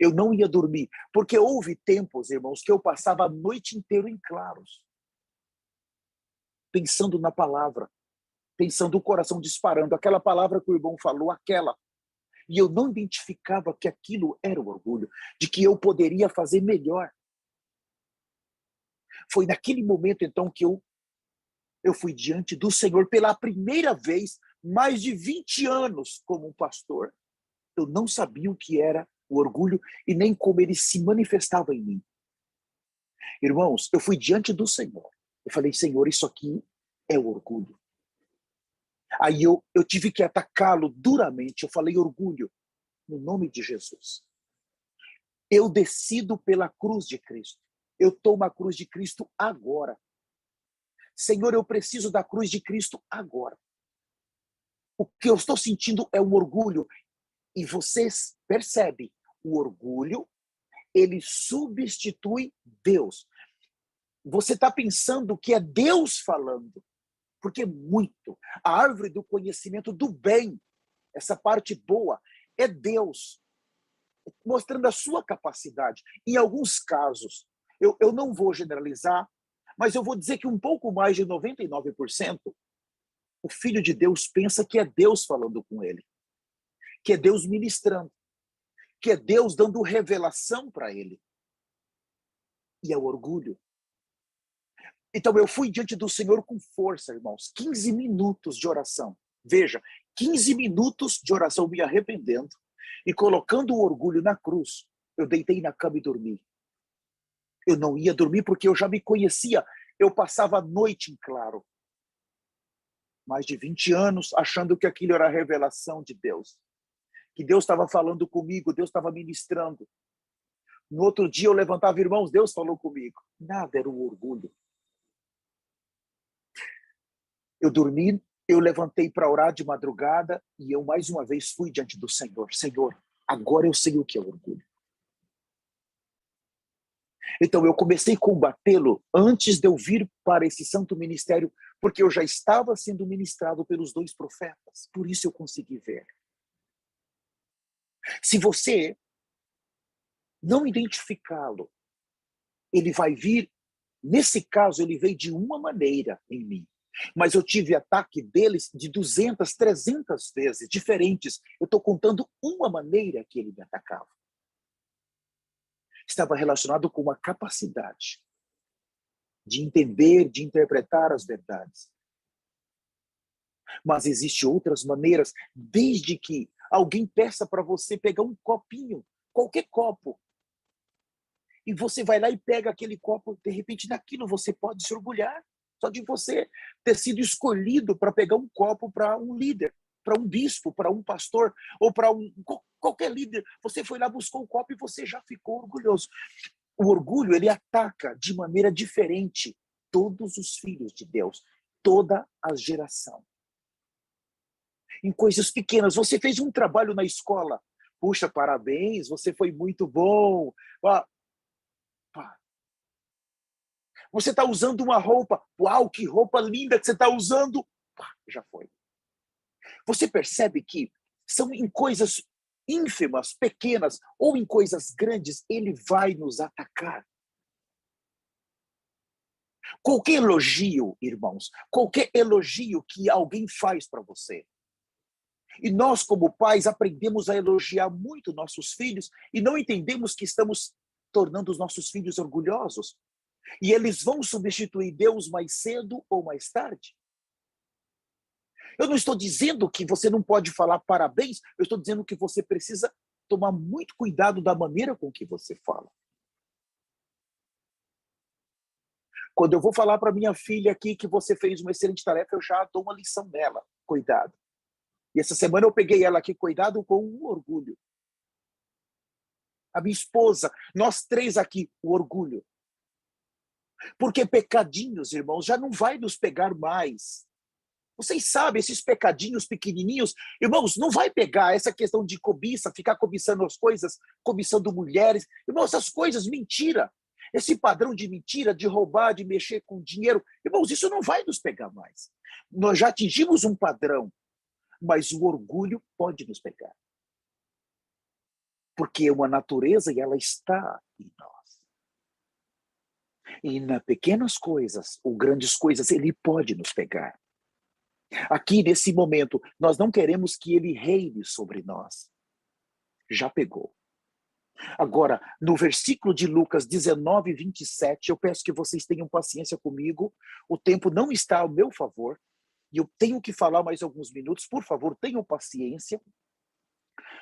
Eu não ia dormir. Porque houve tempos, irmãos, que eu passava a noite inteira em claros. Pensando na palavra. Pensando o coração disparando. Aquela palavra que o irmão falou, aquela. E eu não identificava que aquilo era o orgulho. De que eu poderia fazer melhor. Foi naquele momento, então, que eu fui diante do Senhor pela primeira vez, mais de 20 anos como um pastor. Eu não sabia o que era o orgulho e nem como ele se manifestava em mim. Irmãos, eu fui diante do Senhor. Eu falei, Senhor, isso aqui é o orgulho. Aí eu tive que atacá-lo duramente. Eu falei, orgulho, no nome de Jesus. Eu decido pela cruz de Cristo. Eu tomo a cruz de Cristo agora. Senhor, eu preciso da cruz de Cristo agora. O que eu estou sentindo é um orgulho. E vocês percebem, o orgulho, ele substitui Deus. Você está pensando que é Deus falando, porque muito. A árvore do conhecimento do bem, essa parte boa, é Deus, mostrando a sua capacidade. Em alguns casos, eu não vou generalizar, mas eu vou dizer que um pouco mais de 99%, o Filho de Deus pensa que é Deus falando com ele, que é Deus ministrando, que é Deus dando revelação para ele. E é o orgulho. Então eu fui diante do Senhor com força, irmãos. 15 minutos de oração. Veja, 15 minutos de oração me arrependendo e colocando o orgulho na cruz. Eu deitei na cama e dormi. Eu não ia dormir porque eu já me conhecia. Eu passava a noite em claro. Mais de 20 anos achando que aquilo era a revelação de Deus. Que Deus estava falando comigo, Deus estava ministrando. No outro dia eu levantava, irmãos, Deus falou comigo. Nada, era o orgulho. Eu dormi, eu levantei para orar de madrugada e eu mais uma vez fui diante do Senhor. Senhor, agora eu sei o que é orgulho. Então eu comecei a combatê-lo antes de eu vir para esse santo ministério, porque eu já estava sendo ministrado pelos 2 profetas. Por isso eu consegui ver. Se você não identificá-lo, ele vai vir, nesse caso ele veio de uma maneira em mim. Mas eu tive ataque deles de 200, 300 vezes, diferentes. Eu estou contando uma maneira que ele me atacava. estava relacionado com uma capacidade de entender, de interpretar as verdades. Mas existem outras maneiras, desde que alguém peça para você pegar um copinho, qualquer copo, e você vai lá e pega aquele copo, de repente naquilo você pode se orgulhar, só de você ter sido escolhido para pegar um copo para um líder, para um bispo, para um pastor, ou para qualquer líder. Você foi lá, buscou o copo e você já ficou orgulhoso. O orgulho, ele ataca de maneira diferente todos os filhos de Deus, toda a geração. Em coisas pequenas, você fez um trabalho na escola, puxa, parabéns, você foi muito bom. Você está usando uma roupa, uau, que roupa linda que você está usando. Já foi. Você percebe que são em coisas ínfimas, pequenas, ou em coisas grandes, ele vai nos atacar. Qualquer elogio, irmãos, qualquer elogio que alguém faz para você. E nós, como pais, aprendemos a elogiar muito nossos filhos e não entendemos que estamos tornando os nossos filhos orgulhosos. E eles vão substituir Deus mais cedo ou mais tarde. Eu não estou dizendo que você não pode falar parabéns, eu estou dizendo que você precisa tomar muito cuidado da maneira com que você fala. Quando eu vou falar para minha filha aqui que você fez uma excelente tarefa, eu já dou uma lição nela. Cuidado. E essa semana eu peguei ela aqui, cuidado com o orgulho. A minha esposa, nós três aqui, o orgulho. Porque pecadinhos, irmãos, já não vai nos pegar mais. Vocês sabem, esses pecadinhos pequenininhos, irmãos, não vai pegar essa questão de cobiça, ficar cobiçando as coisas, cobiçando mulheres. Irmãos, essas coisas, mentira. Esse padrão de mentira, de roubar, de mexer com dinheiro, irmãos, isso não vai nos pegar mais. Nós já atingimos um padrão, mas o orgulho pode nos pegar. Porque é uma natureza e ela está em nós. E nas pequenas coisas, ou grandes coisas, ele pode nos pegar. Aqui, nesse momento, nós não queremos que ele reine sobre nós. Já pegou. Agora, no versículo de Lucas 19, 27, eu peço que vocês tenham paciência comigo. O tempo não está ao meu favor. E eu tenho que falar mais alguns minutos. Por favor, tenham paciência.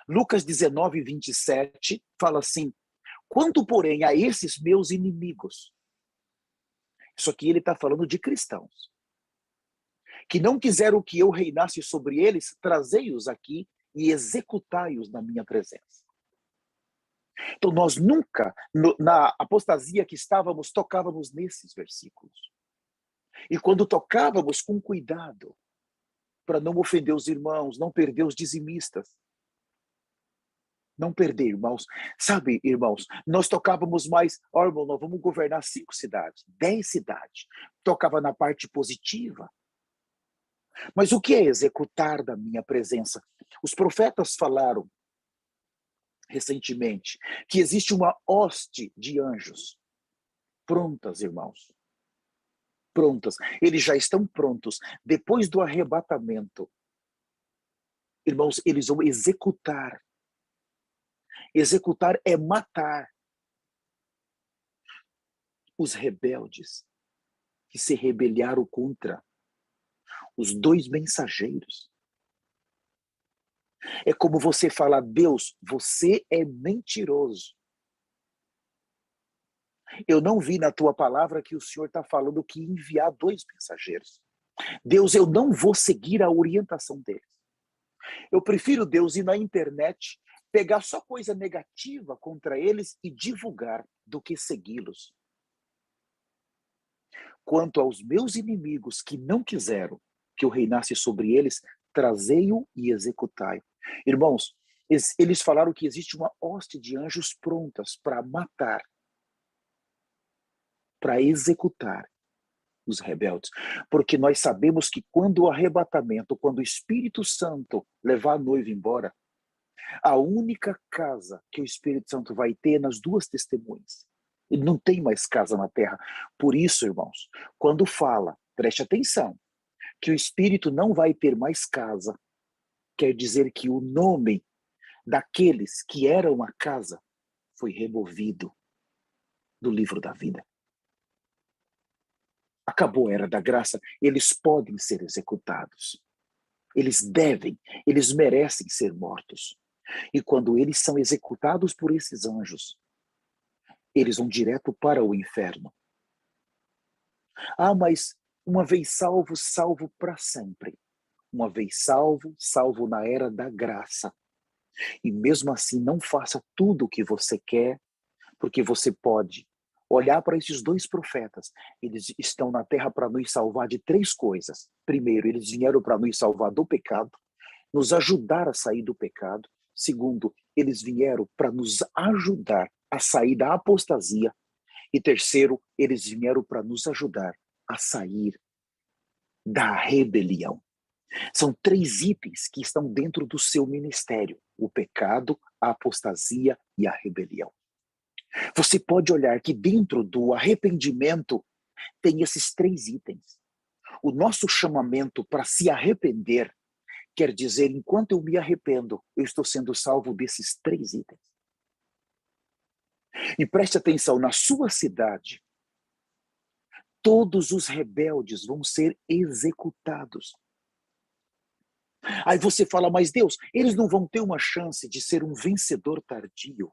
Lucas 19, 27 fala assim: quanto, porém, a esses meus inimigos. Isso aqui ele está falando de cristãos. Que não quiseram que eu reinasse sobre eles, trazei-os aqui e executai-os na minha presença. Então nós nunca, na apostasia que estávamos, tocávamos nesses versículos. E quando tocávamos, com cuidado, para não ofender os irmãos, não perder os dizimistas. Não perder, irmãos. Sabe, irmãos, nós tocávamos mais, irmão, nós vamos governar 5 cidades, 10 cidades. Tocava na parte positiva. Mas o que é executar da minha presença? Os profetas falaram recentemente que existe uma hoste de anjos prontas, irmãos. Prontas. Eles já estão prontos. Depois do arrebatamento, irmãos, eles vão executar. Executar é matar os rebeldes que se rebelaram contra os 2 mensageiros. É como você falar: Deus, você é mentiroso. Eu não vi na tua palavra que o Senhor está falando que enviar 2 mensageiros. Deus, eu não vou seguir a orientação deles. Eu prefiro, Deus, ir na internet, pegar só coisa negativa contra eles e divulgar, do que segui-los. Quanto aos meus inimigos que não quiseram que eu reinasse sobre eles, trazei-o e executai. Irmãos, eles falaram que existe uma hoste de anjos prontas para matar, para executar os rebeldes. Porque nós sabemos que quando o arrebatamento, quando o Espírito Santo levar a noiva embora, a única casa que o Espírito Santo vai ter é nas 2 testemunhas. Ele não tem mais casa na terra. Por isso, irmãos, quando fala, preste atenção, que o Espírito não vai ter mais casa, quer dizer que o nome daqueles que eram a casa foi removido. do livro da vida. Acabou a era da graça, eles podem ser executados. Eles devem, eles merecem ser mortos. E quando eles são executados por esses anjos, eles vão direto para o inferno. Ah, mas uma vez salvo, salvo para sempre. Uma vez salvo, salvo na era da graça. E mesmo assim, não faça tudo o que você quer, porque você pode olhar para esses dois profetas. Eles estão na terra para nos salvar de três coisas. Primeiro, eles vieram para nos salvar do pecado, nos ajudar a sair do pecado. Segundo, eles vieram para nos ajudar a sair da apostasia. E terceiro, eles vieram para nos ajudar a sair da rebelião. São três itens que estão dentro do seu ministério: o pecado, a apostasia e a rebelião. Você pode olhar que dentro do arrependimento tem esses três itens. O nosso chamamento para se arrepender quer dizer, enquanto eu me arrependo, eu estou sendo salvo desses três itens. E preste atenção, na sua cidade, todos os rebeldes vão ser executados. Aí você fala, mas Deus, eles não vão ter uma chance de ser um vencedor tardio.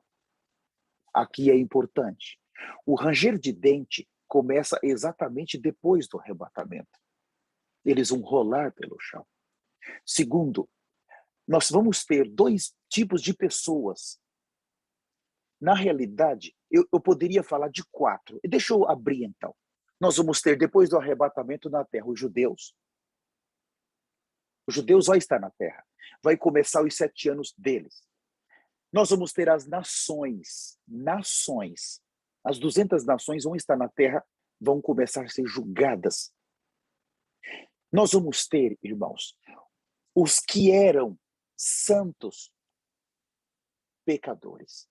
Aqui é importante. O ranger de dente começa exatamente depois do arrebatamento. Eles vão rolar pelo chão. Segundo, nós vamos ter dois tipos de pessoas. Na realidade, eu poderia falar de quatro. Deixa eu abrir então. Nós vamos ter, depois do arrebatamento na terra, os judeus. Os judeus vão estar na terra. Vai começar os 7 anos deles. Nós vamos ter as nações. As 200 nações vão estar na terra, vão começar a ser julgadas. Nós vamos ter, irmãos, os que eram santos pecadores.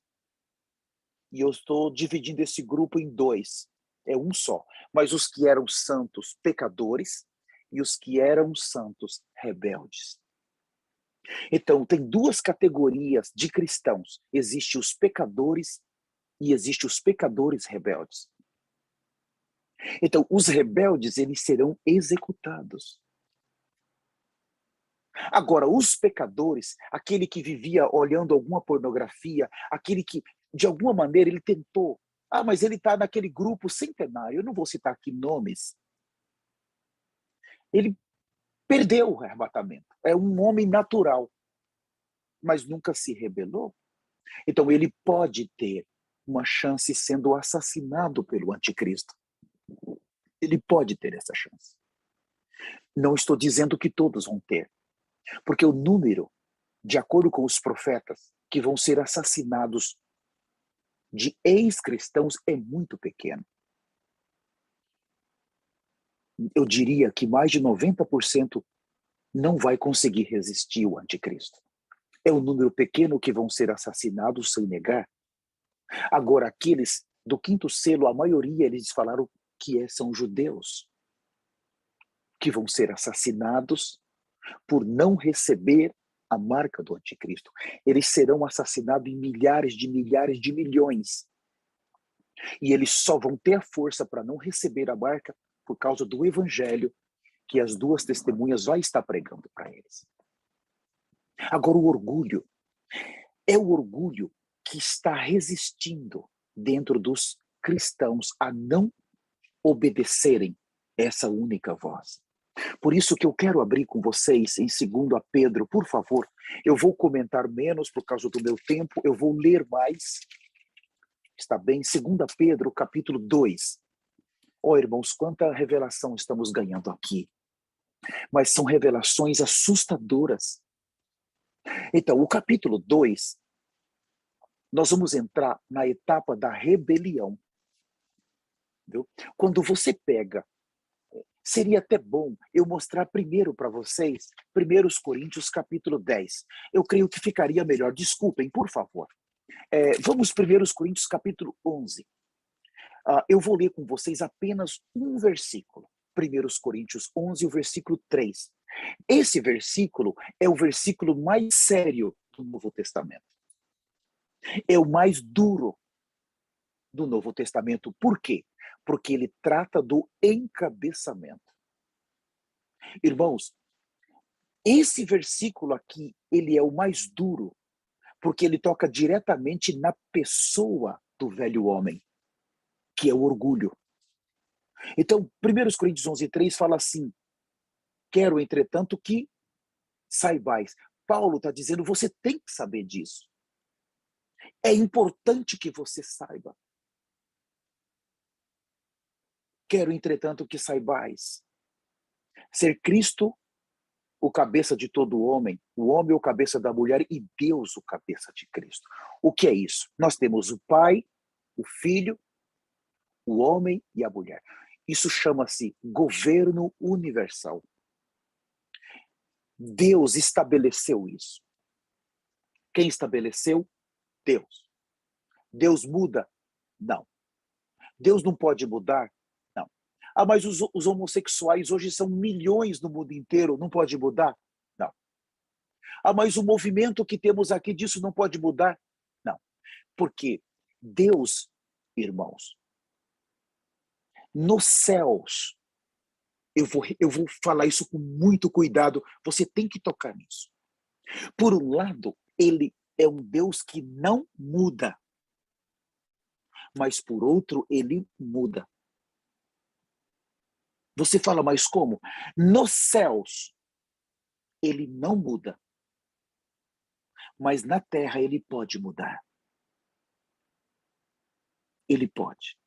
E eu estou dividindo esse grupo em dois. É um só. Mas os que eram santos pecadores e os que eram santos rebeldes. Então, tem duas categorias de cristãos. Existem os pecadores e existem os pecadores rebeldes. Então, os rebeldes, eles serão executados. Agora, os pecadores, aquele que vivia olhando alguma pornografia, aquele que, de alguma maneira, ele tentou. Ah, mas ele está naquele grupo centenário, eu não vou citar aqui nomes. Ele perdeu o arrebatamento. É um homem natural, mas nunca se rebelou. Então, ele pode ter uma chance sendo assassinado pelo anticristo. Ele pode ter essa chance. Não estou dizendo que todos vão ter, porque o número, de acordo com os profetas, que vão ser assassinados de ex-cristãos é muito pequeno. Eu diria que mais de 90% não vai conseguir resistir ao anticristo. É um número pequeno que vão ser assassinados sem negar. Agora, aqueles do quinto selo, a maioria, eles falaram que são judeus, que vão ser assassinados por não receber a marca do anticristo. Eles serão assassinados em milhares de milhões. E eles só vão ter a força para não receber a marca por causa do evangelho que as duas testemunhas vão estar pregando para eles. Agora, o orgulho é o orgulho que está resistindo dentro dos cristãos a não obedecerem essa única voz. Por isso que eu quero abrir com vocês em 2 Pedro, por favor. Eu vou comentar menos por causa do meu tempo, eu vou ler mais. Está bem? 2 Pedro, capítulo 2. Irmãos, quanta revelação estamos ganhando aqui. Mas são revelações assustadoras. Então, o capítulo 2, nós vamos entrar na etapa da rebelião. Viu? Quando você pega, seria até bom eu mostrar primeiro para vocês, 1 Coríntios capítulo 10. Eu creio que ficaria melhor. Desculpem, por favor. Vamos 1 Coríntios capítulo 11. Eu vou ler com vocês apenas um versículo. 1 Coríntios 11, o versículo 3. Esse versículo é o versículo mais sério do Novo Testamento. É o mais duro. do Novo Testamento. Por quê? Porque ele trata do encabeçamento. Irmãos, esse versículo aqui, ele é o mais duro, porque ele toca diretamente na pessoa do velho homem, que é o orgulho. Então, 1 Coríntios 11:3 fala assim: quero, entretanto, que saibais. Paulo está dizendo, você tem que saber disso. É importante que você saiba. Quero, entretanto, que saibais. Ser Cristo o cabeça de todo homem, o homem o cabeça da mulher e Deus o cabeça de Cristo. O que é isso? Nós temos o Pai, o Filho, o homem e a mulher. Isso chama-se governo universal. Deus estabeleceu isso. Quem estabeleceu? Deus. Deus muda? Não. Deus não pode mudar? Não. Ah, mas os homossexuais hoje são milhões no mundo inteiro, não pode mudar? Não. Ah, mas o movimento que temos aqui disso não pode mudar? Não. Porque Deus, irmãos, nos céus, eu vou falar isso com muito cuidado, você tem que tocar nisso. Por um lado, ele é um Deus que não muda, mas por outro, ele muda. Você fala, mas como? Nos céus, ele não muda, mas na terra ele pode mudar. Ele pode.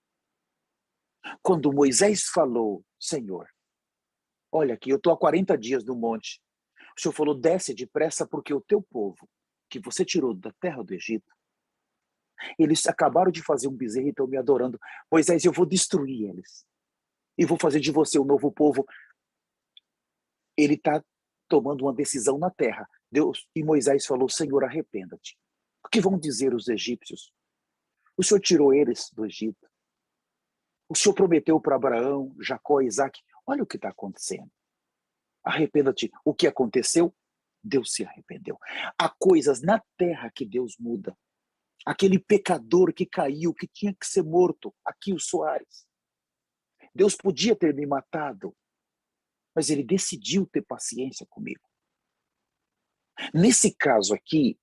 Quando Moisés falou, Senhor, olha aqui, eu estou há 40 dias no monte. O Senhor falou, desce depressa, porque o teu povo, que você tirou da terra do Egito, eles acabaram de fazer um bezerro e estão me adorando. Moisés, eu vou destruir eles. E vou fazer de você um novo povo. Ele está tomando uma decisão na terra. Deus e Moisés falou, Senhor, arrependa-te. O que vão dizer os egípcios? O Senhor tirou eles do Egito. O Senhor prometeu para Abraão, Jacó, Isaac. Olha o que está acontecendo. Arrependa-te. O que aconteceu? Deus se arrependeu. Há coisas na terra que Deus muda. Aquele pecador que caiu, que tinha que ser morto, aqui o Soares. Deus podia ter me matado, mas ele decidiu ter paciência comigo. Nesse caso aqui,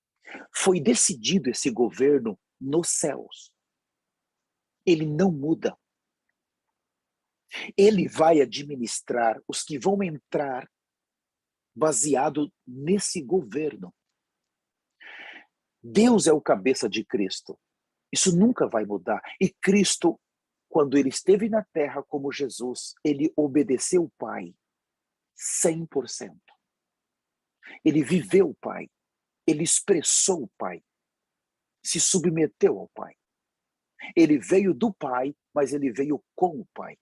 foi decidido esse governo nos céus. Ele não muda. Ele vai administrar os que vão entrar baseado nesse governo. Deus é o cabeça de Cristo. Isso nunca vai mudar. E Cristo, quando ele esteve na terra como Jesus, ele obedeceu o Pai 100%. Ele viveu o Pai. Ele expressou o Pai. Se submeteu ao Pai. Ele veio do Pai, mas ele veio com o Pai.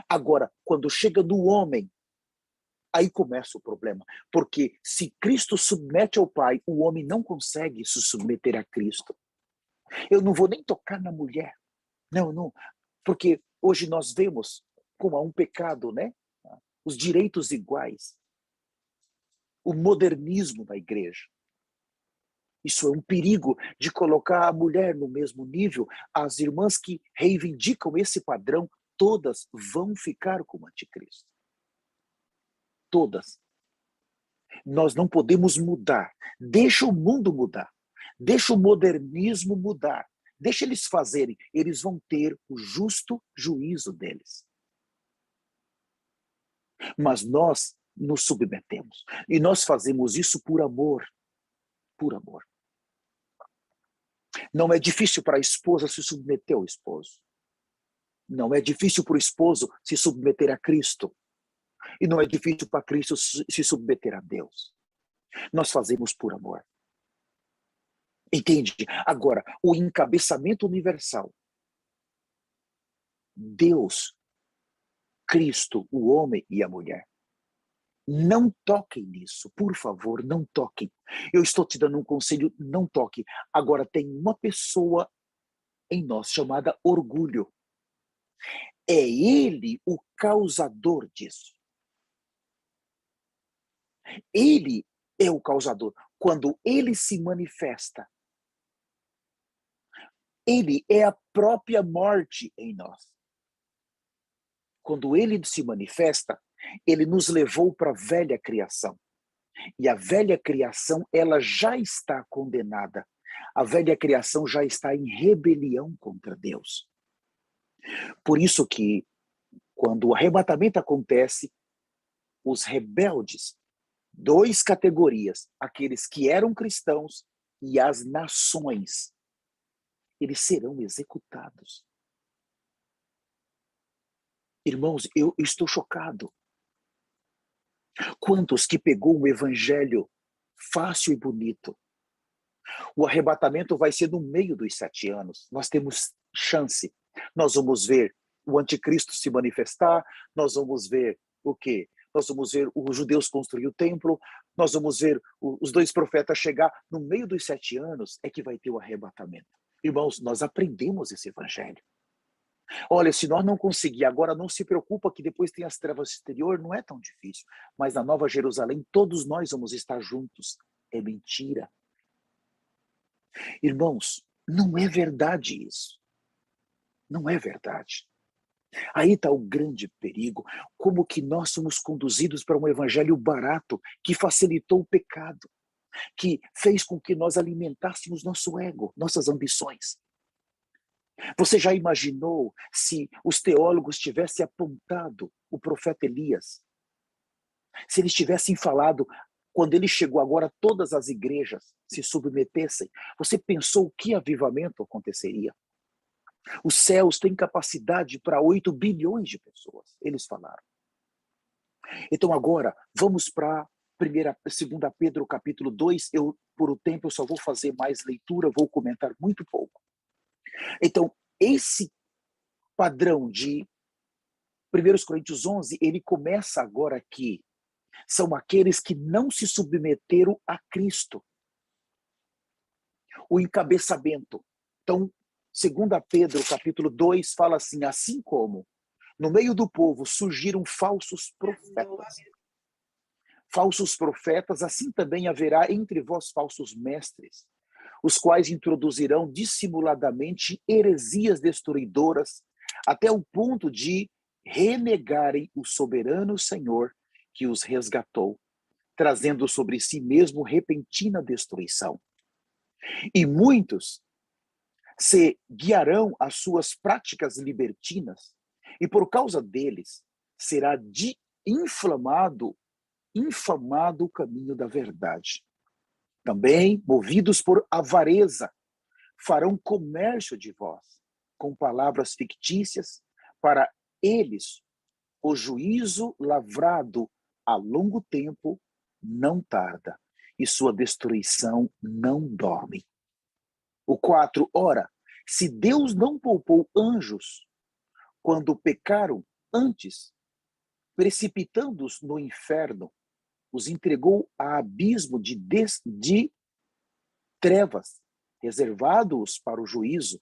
Agora, quando chega no homem, aí começa o problema. Porque se Cristo submete ao Pai, o homem não consegue se submeter a Cristo. Eu não vou nem tocar na mulher. Não. Porque hoje nós vemos como há um pecado, né? Os direitos iguais. O modernismo da igreja. Isso é um perigo de colocar a mulher no mesmo nível. As irmãs que reivindicam esse padrão, todas vão ficar como anticristo. Todas. Nós não podemos mudar. Deixa o mundo mudar. Deixa o modernismo mudar. Deixa eles fazerem. Eles vão ter o justo juízo deles. Mas nós nos submetemos. E nós fazemos isso por amor. Por amor. Não é difícil para a esposa se submeter ao esposo. Não é difícil para o esposo se submeter a Cristo. E não é difícil para Cristo se submeter a Deus. Nós fazemos por amor. Entende? Agora, o encabeçamento universal. Deus, Cristo, o homem e a mulher. Não toquem nisso, por favor, não toquem. Eu estou te dando um conselho, não toque. Agora, tem uma pessoa em nós chamada orgulho. É ele o causador disso. Ele é o causador. Quando ele se manifesta, Ele é a própria morte em nós. Quando ele se manifesta, ele nos levou para a velha criação. E a velha criação, ela já está condenada. A velha criação já está em rebelião contra Deus. Por isso que, quando o arrebatamento acontece, os rebeldes, duas categorias, aqueles que eram cristãos e as nações, eles serão executados. Irmãos, eu estou chocado. Quantos que pegou um evangelho fácil e bonito? O arrebatamento vai ser no meio dos 7 anos. Nós temos chance. Nós vamos ver o anticristo se manifestar, nós vamos ver o quê? Nós vamos ver os judeus construir o templo, nós vamos ver os 2 profetas chegar. No meio dos 7 anos é que vai ter o arrebatamento. Irmãos, nós aprendemos esse evangelho. Olha, se nós não conseguir agora, não se preocupa que depois tem as trevas exterior, não é tão difícil. Mas na Nova Jerusalém, todos nós vamos estar juntos. É mentira. Irmãos, não é verdade isso. Não é verdade. Aí está o grande perigo, como que nós somos conduzidos para um evangelho barato, que facilitou o pecado, que fez com que nós alimentássemos nosso ego, nossas ambições. Você já imaginou se os teólogos tivessem apontado o profeta Elias? Se eles tivessem falado, quando ele chegou agora, todas as igrejas se submetessem, você pensou que avivamento aconteceria? Os céus têm capacidade para 8 bilhões de pessoas, eles falaram. Então agora, vamos para 2 Pedro capítulo 2, por o tempo eu só vou fazer mais leitura, vou comentar muito pouco. Então, esse padrão de 1 Coríntios 11, ele começa agora aqui. São aqueles que não se submeteram a Cristo. O encabeçamento. Então, 2 Pedro capítulo 2 fala assim como no meio do povo surgiram falsos profetas. Falsos profetas, assim também haverá entre vós falsos mestres, os quais introduzirão dissimuladamente heresias destruidoras, até o ponto de renegarem o soberano Senhor que os resgatou, trazendo sobre si mesmo repentina destruição. E muitos se guiarão às suas práticas libertinas, e por causa deles será infamado o caminho da verdade. Também, movidos por avareza, farão comércio de vós, com palavras fictícias, para eles o juízo lavrado a longo tempo não tarda, e sua destruição não dorme. O 4, ora, se Deus não poupou anjos quando pecaram antes, precipitando-os no inferno, os entregou a abismo de trevas, reservado-os para o juízo,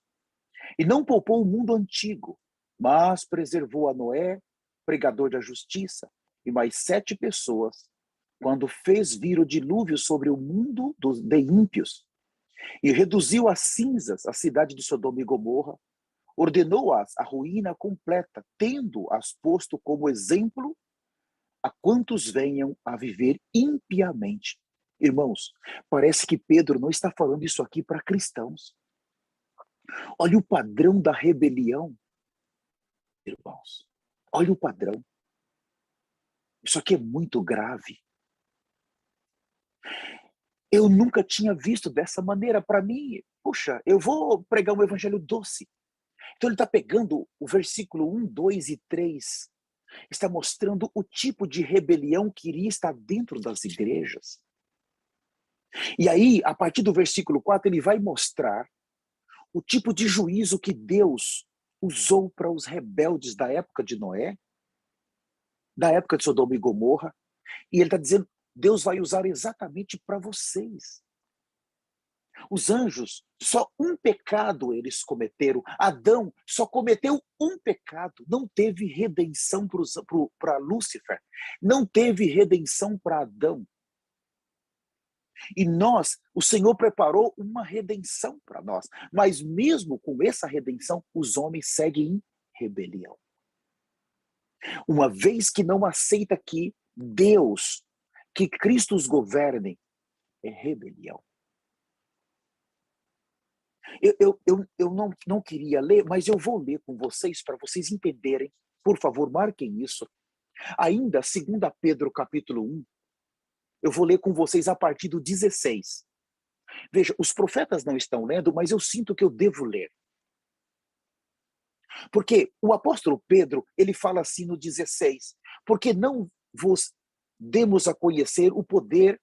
e não poupou o mundo antigo, mas preservou a Noé, pregador da justiça, e mais 7 pessoas, quando fez vir o dilúvio sobre o mundo de ímpios, e reduziu a cinzas a cidade de Sodoma e Gomorra, ordenou-as a ruína completa, tendo-as posto como exemplo a quantos venham a viver impiamente. Irmãos, parece que Pedro não está falando isso aqui para cristãos. Olha o padrão da rebelião, irmãos. Olha o padrão. Isso aqui é muito grave. Eu nunca tinha visto dessa maneira. Para mim, puxa, eu vou pregar um evangelho doce. Então ele está pegando o versículo 1, 2 e 3, está mostrando o tipo de rebelião que iria estar dentro das igrejas. E aí, a partir do versículo 4, ele vai mostrar o tipo de juízo que Deus usou para os rebeldes da época de Noé, da época de Sodoma e Gomorra, e ele está dizendo, Deus vai usar exatamente para vocês. Os anjos, só um pecado eles cometeram. Adão só cometeu um pecado. Não teve redenção para Lúcifer. Não teve redenção para Adão. E o Senhor preparou uma redenção para nós. Mas mesmo com essa redenção, os homens seguem em rebelião. Uma vez que não aceita que Deus, que Cristo os governe, é rebelião. Eu não queria ler, mas eu vou ler com vocês para vocês entenderem. Por favor, marquem isso. Ainda, 2 Pedro capítulo 1, eu vou ler com vocês a partir do 16. Veja, os profetas não estão lendo, mas eu sinto que eu devo ler. Porque o apóstolo Pedro, ele fala assim no 16, porque não vos demos a conhecer o poder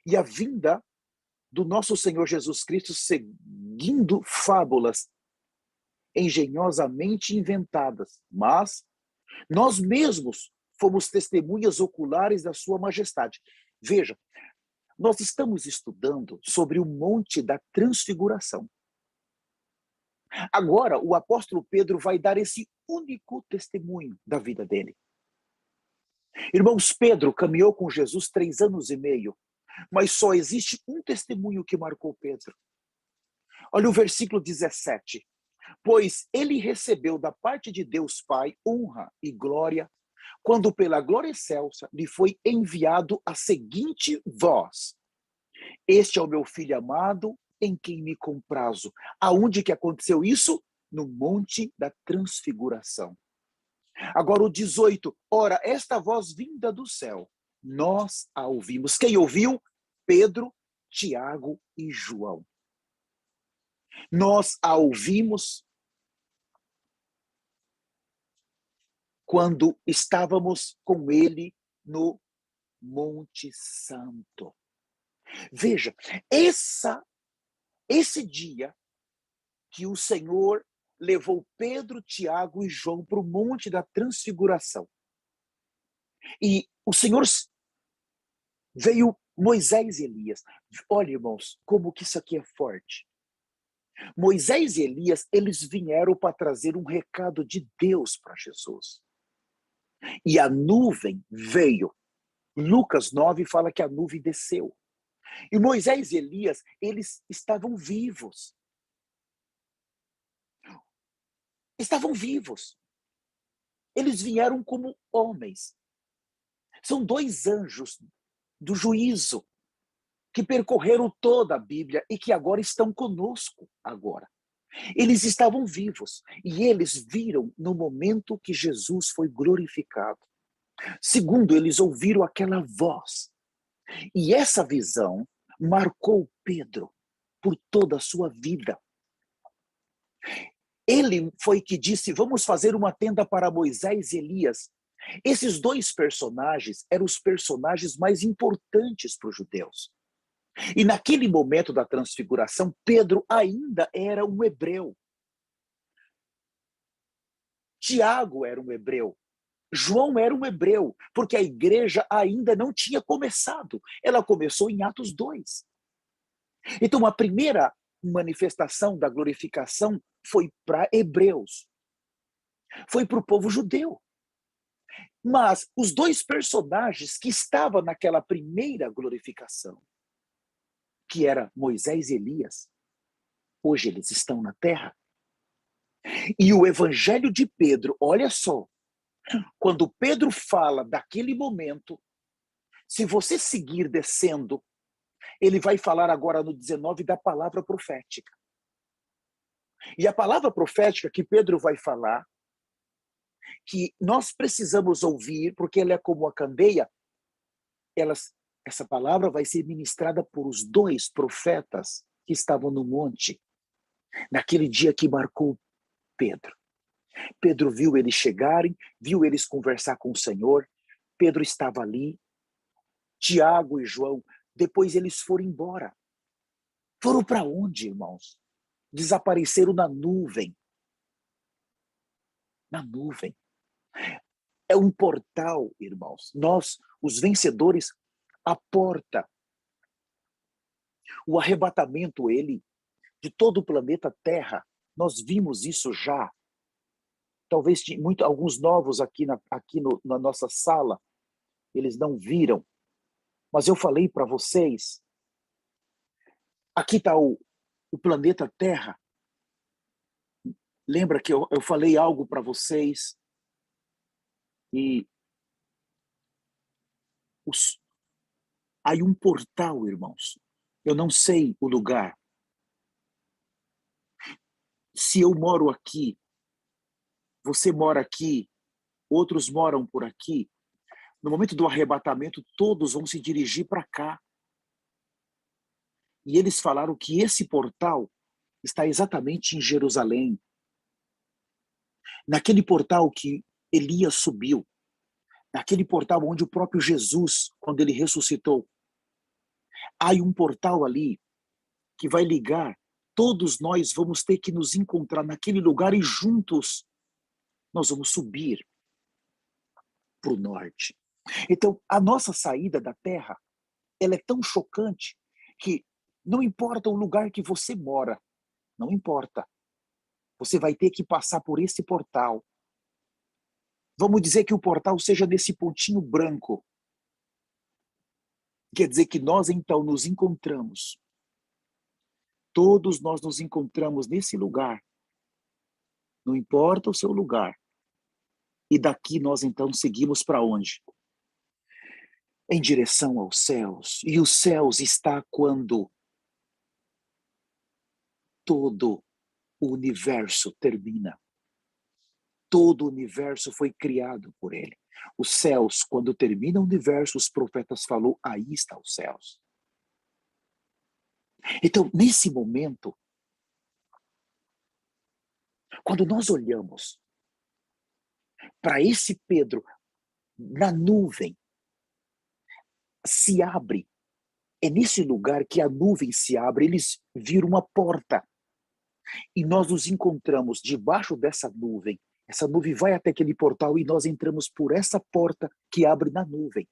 e a vinda do nosso Senhor Jesus Cristo seguindo fábulas engenhosamente inventadas, mas nós mesmos fomos testemunhas oculares da sua majestade. Veja, nós estamos estudando sobre o Monte da Transfiguração. Agora, o apóstolo Pedro vai dar esse único testemunho da vida dele. Irmãos, Pedro caminhou com Jesus 3 anos e meio, mas só existe um testemunho que marcou Pedro. Olha o versículo 17. Pois ele recebeu da parte de Deus Pai honra e glória, quando pela glória excelsa lhe foi enviado a seguinte voz: este é o meu filho amado, em quem me comprazo. Aonde que aconteceu isso? No Monte da Transfiguração. Agora o 18. Ora, esta voz vinda do céu, nós a ouvimos. Quem ouviu? Pedro, Tiago e João. Nós a ouvimos quando estávamos com ele no Monte Santo. Veja, esse dia que o Senhor levou Pedro, Tiago e João para o Monte da Transfiguração. E o Senhor veio Moisés e Elias. Olha, irmãos, como que isso aqui é forte. Moisés e Elias, eles vieram para trazer um recado de Deus para Jesus. E a nuvem veio. Lucas 9 fala que a nuvem desceu. E Moisés e Elias, eles estavam vivos. Estavam vivos. Eles vieram como homens. São 2 anjos do juízo que percorreram toda a Bíblia e que agora estão conosco agora. Eles estavam vivos e eles viram no momento que Jesus foi glorificado. Segundo, eles ouviram aquela voz. E essa visão marcou Pedro por toda a sua vida. Ele foi que disse, vamos fazer uma tenda para Moisés e Elias. Esses 2 personagens eram os personagens mais importantes para os judeus. E naquele momento da transfiguração, Pedro ainda era um hebreu. Tiago era um hebreu. João era um hebreu, porque a igreja ainda não tinha começado. Ela começou em Atos 2. Então, a primeira manifestação da glorificação foi para hebreus. Foi para o povo judeu. Mas os 2 personagens que estavam naquela primeira glorificação, que era Moisés e Elias, hoje eles estão na terra. E o evangelho de Pedro, olha só, quando Pedro fala daquele momento, se você seguir descendo, ele vai falar agora no 19 da palavra profética. E a palavra profética que Pedro vai falar, que nós precisamos ouvir, porque ela é como a candeia, essa palavra vai ser ministrada por os 2 profetas que estavam no monte, naquele dia que marcou Pedro. Pedro viu eles chegarem, viu eles conversar com o Senhor. Pedro estava ali. Tiago e João, depois eles foram embora. Foram para onde, irmãos? Desapareceram na nuvem. Na nuvem. É um portal, irmãos. Nós, os vencedores, a porta. O arrebatamento, de todo o planeta Terra. Nós vimos isso já. Talvez alguns novos aqui na nossa sala, eles não viram. Mas eu falei para vocês Aqui está o planeta Terra. Lembra que eu falei algo para vocês? E aí um portal, irmãos. Eu não sei o lugar. Se eu moro aqui, você mora aqui, outros moram por aqui. No momento do arrebatamento, todos vão se dirigir para cá. E eles falaram que esse portal está exatamente em Jerusalém. Naquele portal que Elias subiu. Naquele portal onde o próprio Jesus, quando ele ressuscitou. Há um portal ali que vai ligar. Todos nós vamos ter que nos encontrar naquele lugar e juntos nós vamos subir para o norte. Então, a nossa saída da Terra, ela é tão chocante que não importa o lugar que você mora, não importa. Você vai ter que passar por esse portal. Vamos dizer que o portal seja nesse pontinho branco. Quer dizer que nós, então, nos encontramos. Todos nós nos encontramos nesse lugar. Não importa o seu lugar. E daqui nós, então, seguimos para onde? Em direção aos céus. E os céus está quando todo o universo termina. Todo o universo foi criado por ele. Os céus, quando termina o universo, os profetas falaram, aí está os céus. Então, nesse momento, quando nós olhamos para esse Pedro na nuvem, se abre. É nesse lugar que a nuvem se abre, eles viram uma porta. E nós nos encontramos debaixo dessa nuvem. Essa nuvem vai até aquele portal e nós entramos por essa porta que abre na nuvem.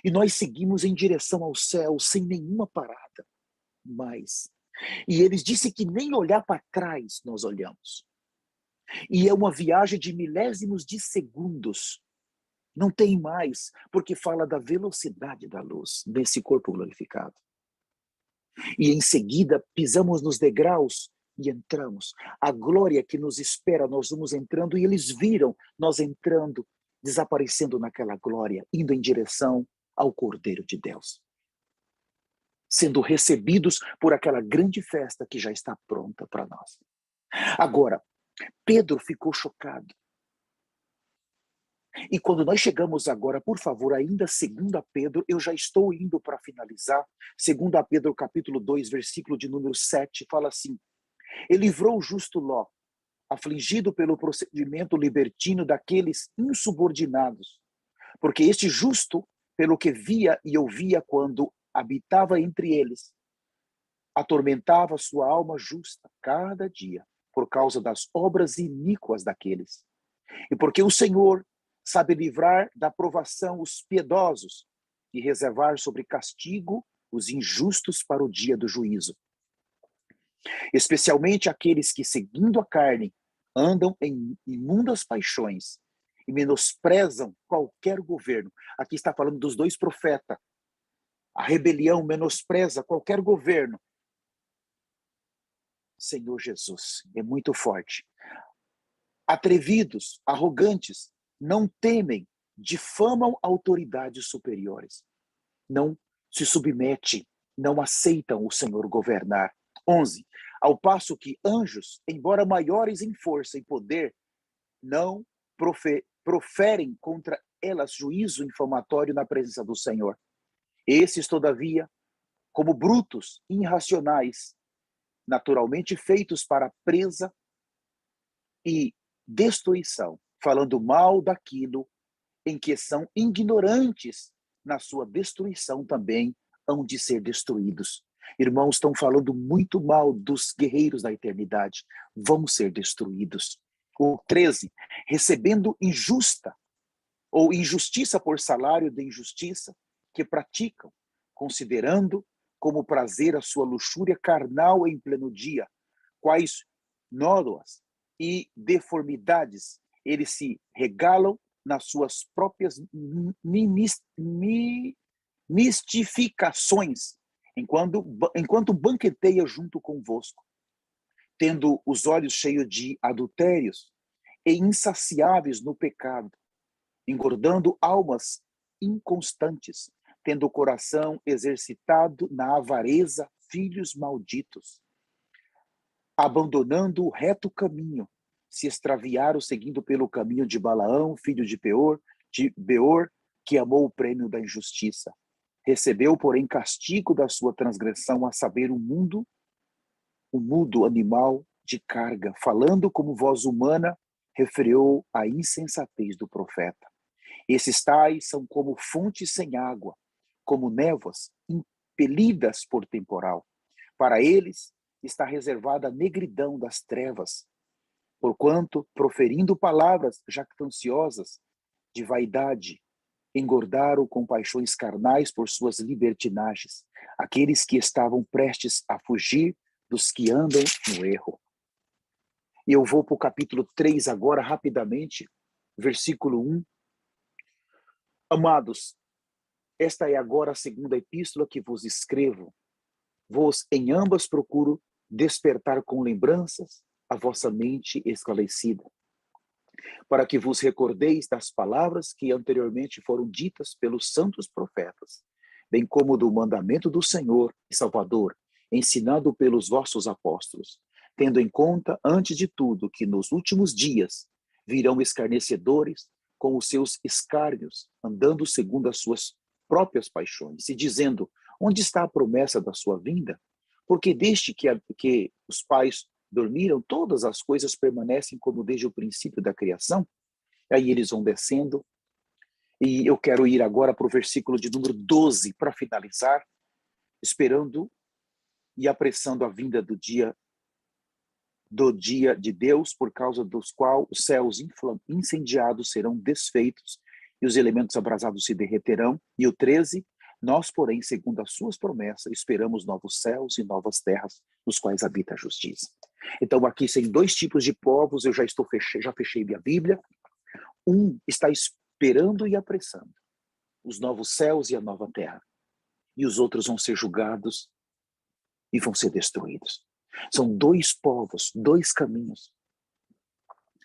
E nós seguimos em direção ao céu sem nenhuma parada mais. E eles disseram que nem olhar para trás nós olhamos. E é uma viagem de milésimos de segundos. Não tem mais, porque fala da velocidade da luz nesse corpo glorificado. E em seguida pisamos nos degraus e entramos. A glória que nos espera, nós vamos entrando e eles viram nós entrando, desaparecendo naquela glória, indo em direção ao Cordeiro de Deus. Sendo recebidos por aquela grande festa que já está pronta para nós. Agora, Pedro ficou chocado. E quando nós chegamos agora, por favor, ainda 2 Pedro, eu já estou indo para finalizar. 2 Pedro capítulo 2, versículo de número 7, fala assim: ele livrou o justo Ló, afligido pelo procedimento libertino daqueles insubordinados. Porque este justo, pelo que via e ouvia quando habitava entre eles, atormentava sua alma justa cada dia, por causa das obras iníquas daqueles. E porque o Senhor sabe livrar da provação os piedosos e reservar sobre castigo os injustos para o dia do juízo. Especialmente aqueles que, seguindo a carne, andam em imundas paixões e menosprezam qualquer governo. Aqui está falando dos dois profetas. A rebelião menospreza qualquer governo. Senhor Jesus, é muito forte. Atrevidos, arrogantes, não temem, difamam autoridades superiores. Não se submetem, não aceitam o Senhor governar. 11. Ao passo que anjos, embora maiores em força e poder, não proferem contra elas juízo infamatório na presença do Senhor. Esses, todavia, como brutos, irracionais, naturalmente feitos para presa e destruição, falando mal daquilo em que são ignorantes, na sua destruição também hão de ser destruídos. Irmãos, estão falando muito mal dos guerreiros da eternidade, vão ser destruídos. O 13, recebendo injusta ou injustiça por salário de injustiça que praticam, considerando como prazer a sua luxúria carnal em pleno dia, quais nódoas e deformidades eles se regalam nas suas próprias mistificações, enquanto banqueteia junto convosco, tendo os olhos cheios de adultérios e insaciáveis no pecado, engordando almas inconstantes, tendo o coração exercitado na avareza, filhos malditos, abandonando o reto caminho, se extraviaram seguindo pelo caminho de Balaão, filho de Beor, que amou o prêmio da injustiça. Recebeu, porém, castigo da sua transgressão, a saber, o mudo animal de carga, falando como voz humana, refreou a insensatez do profeta. Esses tais são como fontes sem água, como névoas impelidas por temporal. Para eles está reservada a negridão das trevas, porquanto, proferindo palavras jactanciosas de vaidade, engordaram com paixões carnais por suas libertinagens, aqueles que estavam prestes a fugir dos que andam no erro. E eu vou para o capítulo 3 agora, rapidamente, versículo 1. Amados, esta é agora a segunda epístola que vos escrevo. Vos em ambas procuro despertar com lembranças a vossa mente esclarecida, para que vos recordeis das palavras que anteriormente foram ditas pelos santos profetas, bem como do mandamento do Senhor e Salvador, ensinado pelos vossos apóstolos, tendo em conta, antes de tudo, que nos últimos dias virão escarnecedores com os seus escárnios, andando segundo as suas próprias paixões, e dizendo, onde está a promessa da sua vinda? Porque desde que os pais dormiram, todas as coisas permanecem como desde o princípio da criação. Aí eles vão descendo, e eu quero ir agora para o versículo de número 12, para finalizar, esperando e apressando a vinda do dia de Deus, por causa dos qual os céus incendiados serão desfeitos e os elementos abrasados se derreterão. E o 13, nós, porém, segundo as suas promessas, esperamos novos céus e novas terras, nos quais habita a justiça. Então, aqui tem dois tipos de povos, eu já fechei minha Bíblia. Um está esperando e apressando os novos céus e a nova terra. E os outros vão ser julgados e vão ser destruídos. São dois povos, dois caminhos.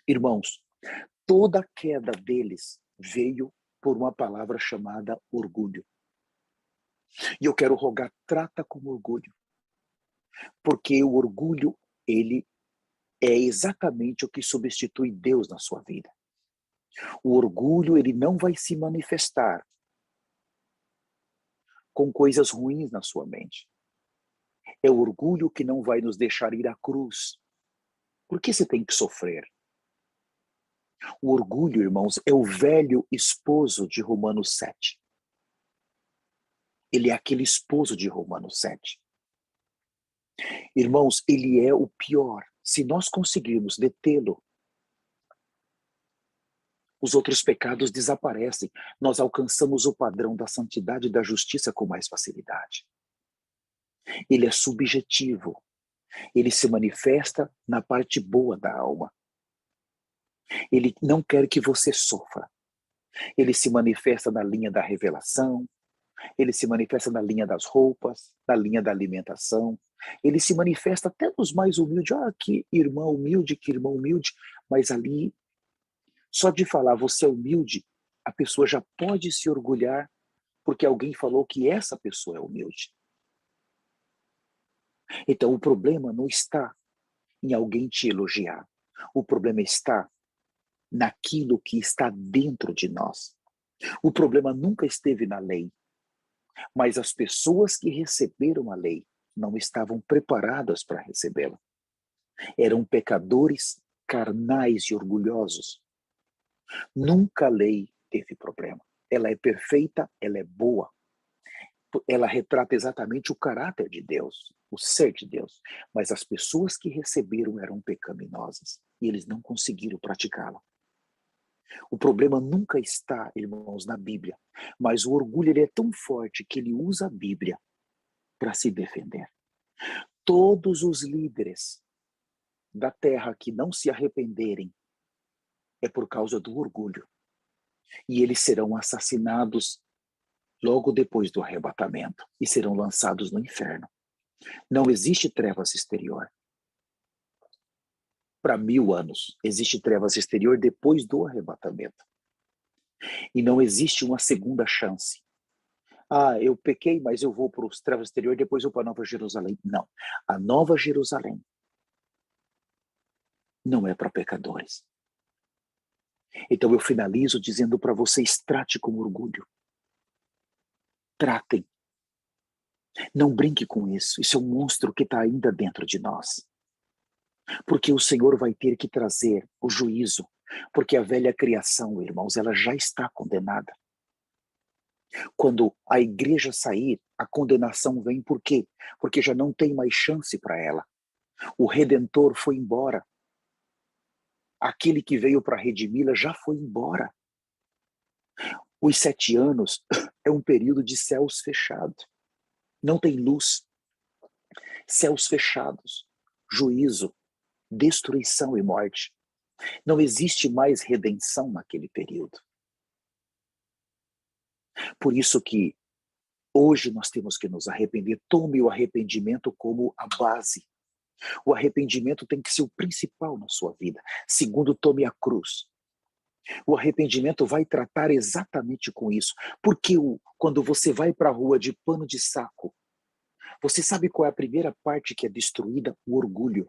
Irmãos, toda a queda deles veio por uma palavra chamada orgulho. E eu quero rogar, trata com orgulho. Porque o orgulho, ele é exatamente o que substitui Deus na sua vida. O orgulho, ele não vai se manifestar com coisas ruins na sua mente. É o orgulho que não vai nos deixar ir à cruz. Por que você tem que sofrer? O orgulho, irmãos, é o velho esposo de Romanos 7. Ele é aquele esposo de Romanos 7. Irmãos, ele é o pior. Se nós conseguirmos detê-lo, os outros pecados desaparecem. Nós alcançamos o padrão da santidade e da justiça com mais facilidade. Ele é subjetivo. Ele se manifesta na parte boa da alma. Ele não quer que você sofra. Ele se manifesta na linha da revelação. Ele se manifesta na linha das roupas, na linha da alimentação. Ele se manifesta até nos mais humildes. Ah, que irmão humilde, que irmão humilde. Mas ali, só de falar você é humilde, a pessoa já pode se orgulhar porque alguém falou que essa pessoa é humilde. Então o problema não está em alguém te elogiar. O problema está naquilo que está dentro de nós. O problema nunca esteve na lei, mas as pessoas que receberam a lei não estavam preparadas para recebê-la. Eram pecadores carnais e orgulhosos. Nunca a lei teve problema. Ela é perfeita, ela é boa. Ela retrata exatamente o caráter de Deus, o ser de Deus. Mas as pessoas que receberam eram pecaminosas e eles não conseguiram praticá-la. O problema nunca está, irmãos, na Bíblia, mas o orgulho ele é tão forte que ele usa a Bíblia para se defender. Todos os líderes da terra que não se arrependerem é por causa do orgulho. E eles serão assassinados logo depois do arrebatamento, e serão lançados no inferno. Não existe trevas exterior. Para 1000 anos, existe trevas exterior depois do arrebatamento. E não existe uma segunda chance. Eu pequei, mas eu vou para os trevas exterior, depois eu vou para a Nova Jerusalém. Não. A Nova Jerusalém não é para pecadores. Então eu finalizo dizendo para vocês, trate com orgulho. Tratem. Não brinque com isso. Isso é um monstro que está ainda dentro de nós. Porque o Senhor vai ter que trazer o juízo. Porque a velha criação, irmãos, ela já está condenada. Quando a igreja sair, a condenação vem por quê? Porque já não tem mais chance para ela. O Redentor foi embora. Aquele que veio para redimi-la já foi embora. Os 7 anos é um período de céus fechados. Não tem luz. Céus fechados. Juízo, destruição e morte. Não existe mais redenção naquele período. Por isso que hoje nós temos que nos arrepender. Tome o arrependimento como a base. O arrependimento tem que ser o principal na sua vida. Segundo, tome a cruz. O arrependimento vai tratar exatamente com isso. Porque quando você vai para a rua de pano de saco, você sabe qual é a primeira parte que é destruída? O orgulho.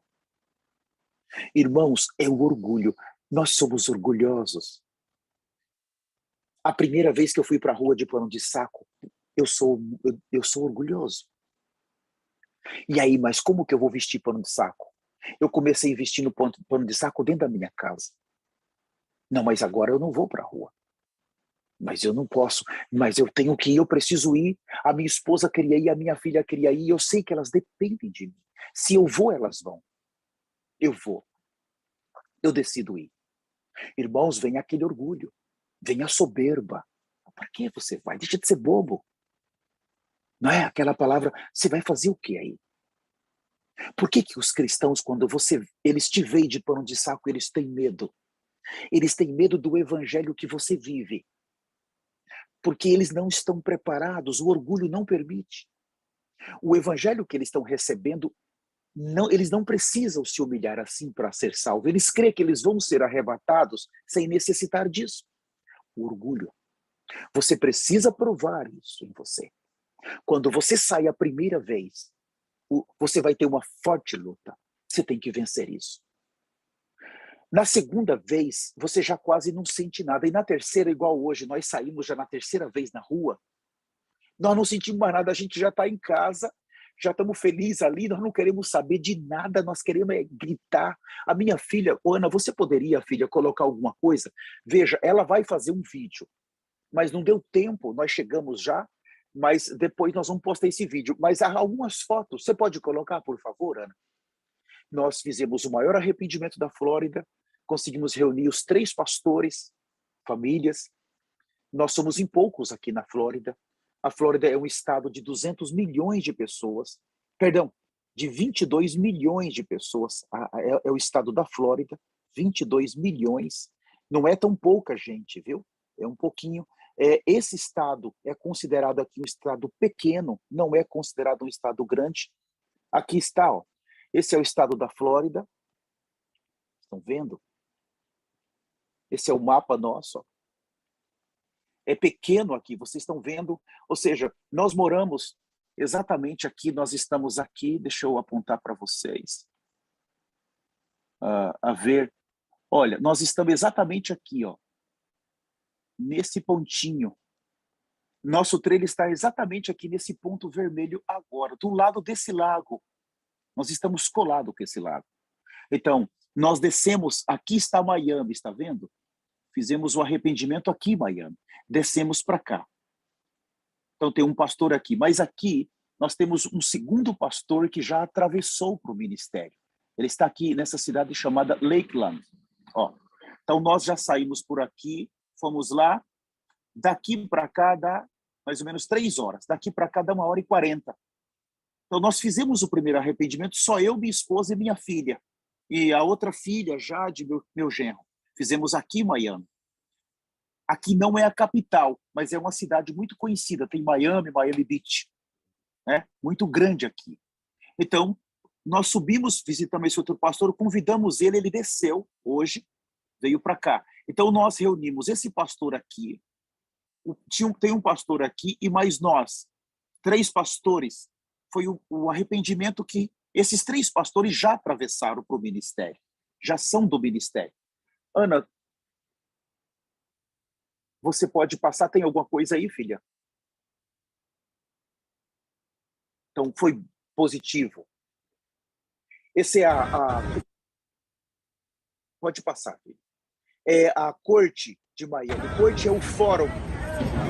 Irmãos, é o orgulho. Nós somos orgulhosos. A primeira vez que eu fui para a rua de pano de saco, eu sou orgulhoso. E aí, mas como que eu vou vestir pano de saco? Eu comecei vestindo pano de saco dentro da minha casa. Não, mas agora eu não vou para a rua. Mas eu não posso. Mas eu tenho que ir, eu preciso ir. A minha esposa queria ir, a minha filha queria ir. Eu sei que elas dependem de mim. Se eu vou, elas vão. Eu vou. Eu decido ir. Irmãos, vem aquele orgulho. Vem a soberba. Para que você vai? Deixa de ser bobo. Não é aquela palavra, você vai fazer o que aí? Por que os cristãos, quando eles te veem de pano de saco, eles têm medo? Eles têm medo do evangelho que você vive. Porque eles não estão preparados, o orgulho não permite. O evangelho que eles estão recebendo, eles não precisam se humilhar assim para ser salvos. Eles creem que eles vão ser arrebatados sem necessitar disso. O orgulho. Você precisa provar isso em você. Quando você sai a primeira vez, você vai ter uma forte luta. Você tem que vencer isso. Na segunda vez, você já quase não sente nada. E na terceira, igual hoje, nós saímos já na terceira vez na rua, nós não sentimos mais nada, a gente já está em casa, já estamos felizes ali, nós não queremos saber de nada, nós queremos gritar. A minha filha, Ana, você poderia, filha, colocar alguma coisa? Veja, ela vai fazer um vídeo, mas não deu tempo, nós chegamos já, mas depois nós vamos postar esse vídeo. Mas há algumas fotos, você pode colocar, por favor, Ana? Nós fizemos o maior arrependimento da Flórida, conseguimos reunir os 3 pastores, famílias. Nós somos em poucos aqui na Flórida. A Flórida é um estado de 200 milhões de pessoas. Perdão, de 22 milhões de pessoas. É o estado da Flórida, 22 milhões. Não é tão pouca gente, viu? É um pouquinho. Esse estado é considerado aqui um estado pequeno, não é considerado um estado grande. Aqui está, ó. Esse é o estado da Flórida. Estão vendo? Esse é o mapa nosso. Ó. É pequeno aqui, vocês estão vendo? Ou seja, nós moramos exatamente aqui, nós estamos aqui. Deixa eu apontar para vocês. A ver. Olha, nós estamos exatamente aqui, ó. Nesse pontinho. Nosso trailer está exatamente aqui nesse ponto vermelho agora, do lado desse lago. Nós estamos colados com esse lago. Então, nós descemos, aqui está Miami, está vendo? Fizemos o arrependimento aqui em Miami. Descemos para cá. Então tem um pastor aqui, mas aqui nós temos um segundo pastor que já atravessou para o ministério. Ele está aqui nessa cidade chamada Lakeland. Ó. Então nós já saímos por aqui, fomos lá, daqui para cá dá mais ou menos 3 horas, daqui para cá dá 1h40. Então nós fizemos o primeiro arrependimento, só eu, minha esposa e minha filha. E a outra filha já de meu genro. Fizemos aqui em Miami. Aqui não é a capital, mas é uma cidade muito conhecida. Tem Miami, Miami Beach, né? Muito grande aqui. Então, nós subimos, visitamos esse outro pastor, convidamos ele, ele desceu hoje, veio para cá. Então, nós reunimos esse pastor aqui, tem um pastor aqui e mais nós, 3 pastores. Foi o arrependimento que esses 3 pastores já atravessaram para o ministério, já são do ministério. Ana, você pode passar, tem alguma coisa aí, filha? Então, foi positivo. Esse é Pode passar, filha. É a corte de Miami. Corte é o fórum.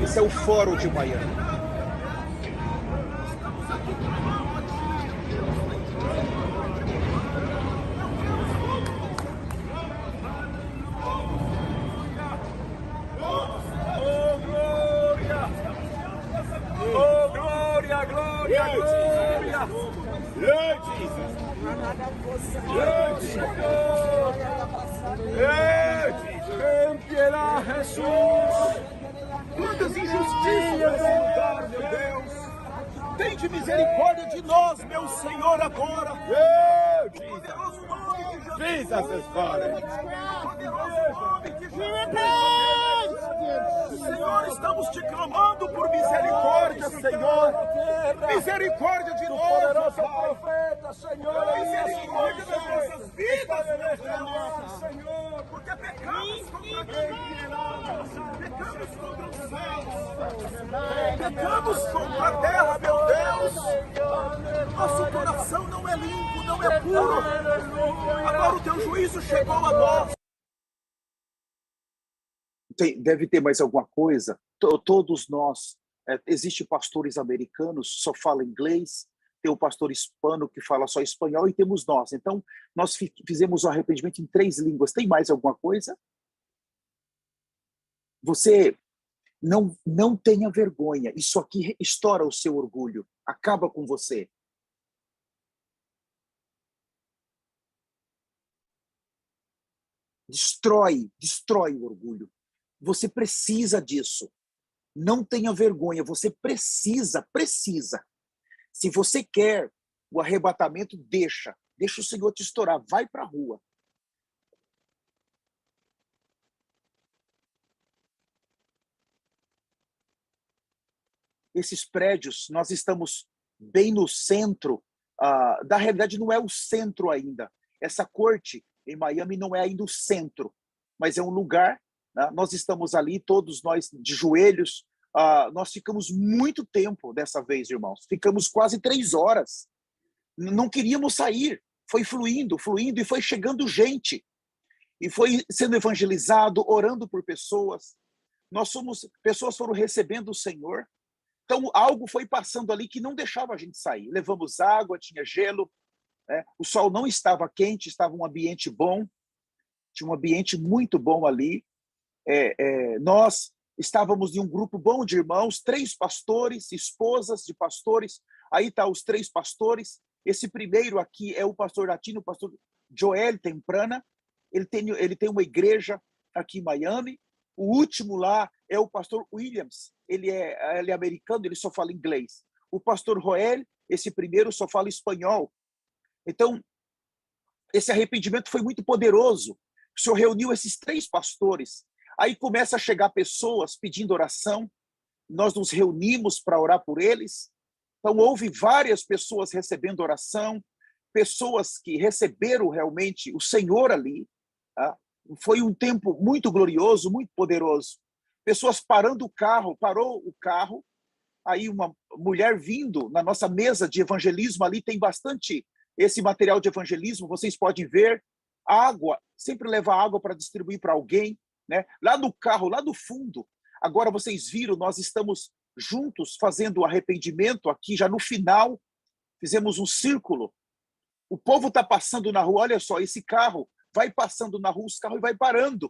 Esse é o fórum de Miami. Jesus! Quantas injustiças nesse lugar, meu Deus! Tende misericórdia de nós, meu Senhor, agora! No poderoso nome de Jesus! Jesus is calling! No poderoso nome de Jesus! Senhor, estamos te clamando por misericórdia, Senhor! Misericórdia de nós, profeta, Senhor! Misericórdia das nossas vidas, Senhor! Porque pecamos contra ti! Pecamos contra os céus! Pecamos contra a terra, meu Deus! Nosso coração não é limpo, não é puro! Agora o teu juízo chegou a nós! Deve ter mais alguma coisa. Todos nós, existem pastores americanos, só falam inglês, tem o pastor hispano que fala só espanhol e temos nós. Então, nós fizemos o arrependimento em 3 línguas. Tem mais alguma coisa? Você não tenha vergonha. Isso aqui estoura o seu orgulho. Acaba com você. Destrói o orgulho. Você precisa disso. Não tenha vergonha. Você precisa. Se você quer o arrebatamento, deixa o Senhor te estourar. Vai para a rua. Esses prédios, nós estamos bem no centro. Da realidade, não é o centro ainda. Essa corte em Miami não é ainda o centro, mas é um lugar. Né? Nós estamos ali, todos nós de joelhos. Nós ficamos muito tempo dessa vez, irmãos. Ficamos quase 3 horas. Não queríamos sair. Foi fluindo, e foi chegando gente. E foi sendo evangelizado, orando por pessoas. Pessoas foram recebendo o Senhor. Então, algo foi passando ali que não deixava a gente sair. Levamos água, tinha gelo. O sol não estava quente, estava um ambiente bom. Tinha um ambiente muito bom ali. Nós estávamos em um grupo bom de irmãos, 3 pastores, esposas de pastores. Aí tá os 3 pastores. Esse primeiro aqui é o pastor latino, o pastor Joel Temprana. Ele tem uma igreja aqui em Miami. O último lá é o pastor Williams. Ele é americano, ele só fala inglês. O pastor Joel, esse primeiro, só fala espanhol. Então, esse arrependimento foi muito poderoso. O Senhor reuniu esses 3 pastores. Aí começa a chegar pessoas pedindo oração. Nós nos reunimos para orar por eles. Então, houve várias pessoas recebendo oração, pessoas que receberam realmente o Senhor ali. Tá? Foi um tempo muito glorioso, muito poderoso. Pessoas parou o carro, aí uma mulher vindo na nossa mesa de evangelismo, ali tem bastante esse material de evangelismo, vocês podem ver, água, sempre leva água para distribuir para alguém, né? Lá no carro, lá no fundo, agora vocês viram, nós estamos juntos fazendo o arrependimento aqui, já no final, fizemos um círculo, o povo está passando na rua, olha só, esse carro vai passando na rua, os carros vai parando,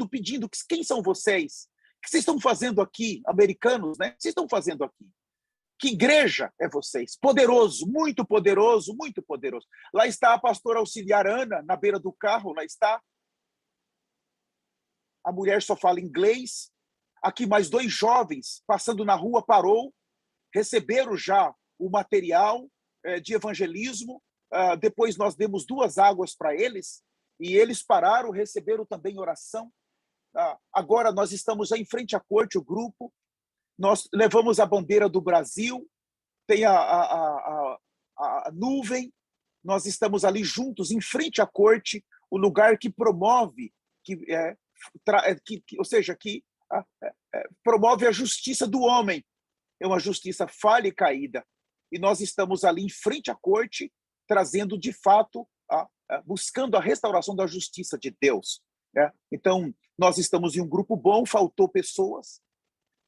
pedindo, quem são vocês? O que vocês estão fazendo aqui, americanos, né? O que vocês estão fazendo aqui? Que igreja é vocês? Poderoso, muito poderoso, muito poderoso. Lá está a pastora auxiliar Ana, na beira do carro, lá está. a mulher só fala inglês. Aqui mais 2 jovens passando na rua, parou, receberam já o material de evangelismo. Depois nós demos 2 águas para eles e eles pararam, receberam também oração. Agora nós estamos já em frente à corte, o grupo. Nós levamos a bandeira do Brasil, tem a nuvem. Nós estamos ali juntos, em frente à corte, o lugar que promove, ou seja, que promove a justiça do homem. É uma justiça falha e caída. E nós estamos ali em frente à corte, trazendo, de fato, buscando a restauração da justiça de Deus. Então, nós estamos em um grupo bom, faltou pessoas,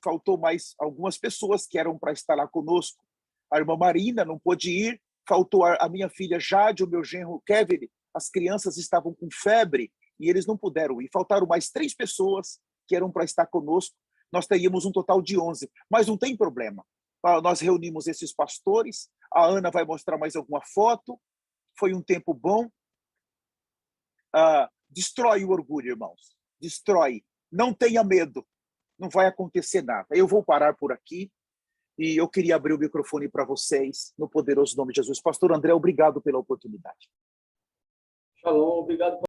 faltou mais algumas pessoas que eram para estar lá conosco. A irmã Marina não pôde ir, faltou a minha filha Jade, o meu genro Kevin, as crianças estavam com febre e eles não puderam ir. Faltaram mais 3 pessoas que eram para estar conosco. Nós teríamos um total de 11, mas não tem problema. Nós reunimos esses pastores, a Ana vai mostrar mais alguma foto. Foi um tempo bom. Destrói o orgulho, irmãos. Destrói. Não tenha medo. Não vai acontecer nada. Eu vou parar por aqui e eu queria abrir o microfone para vocês, no poderoso nome de Jesus. Pastor André, obrigado pela oportunidade. Shalom, obrigado.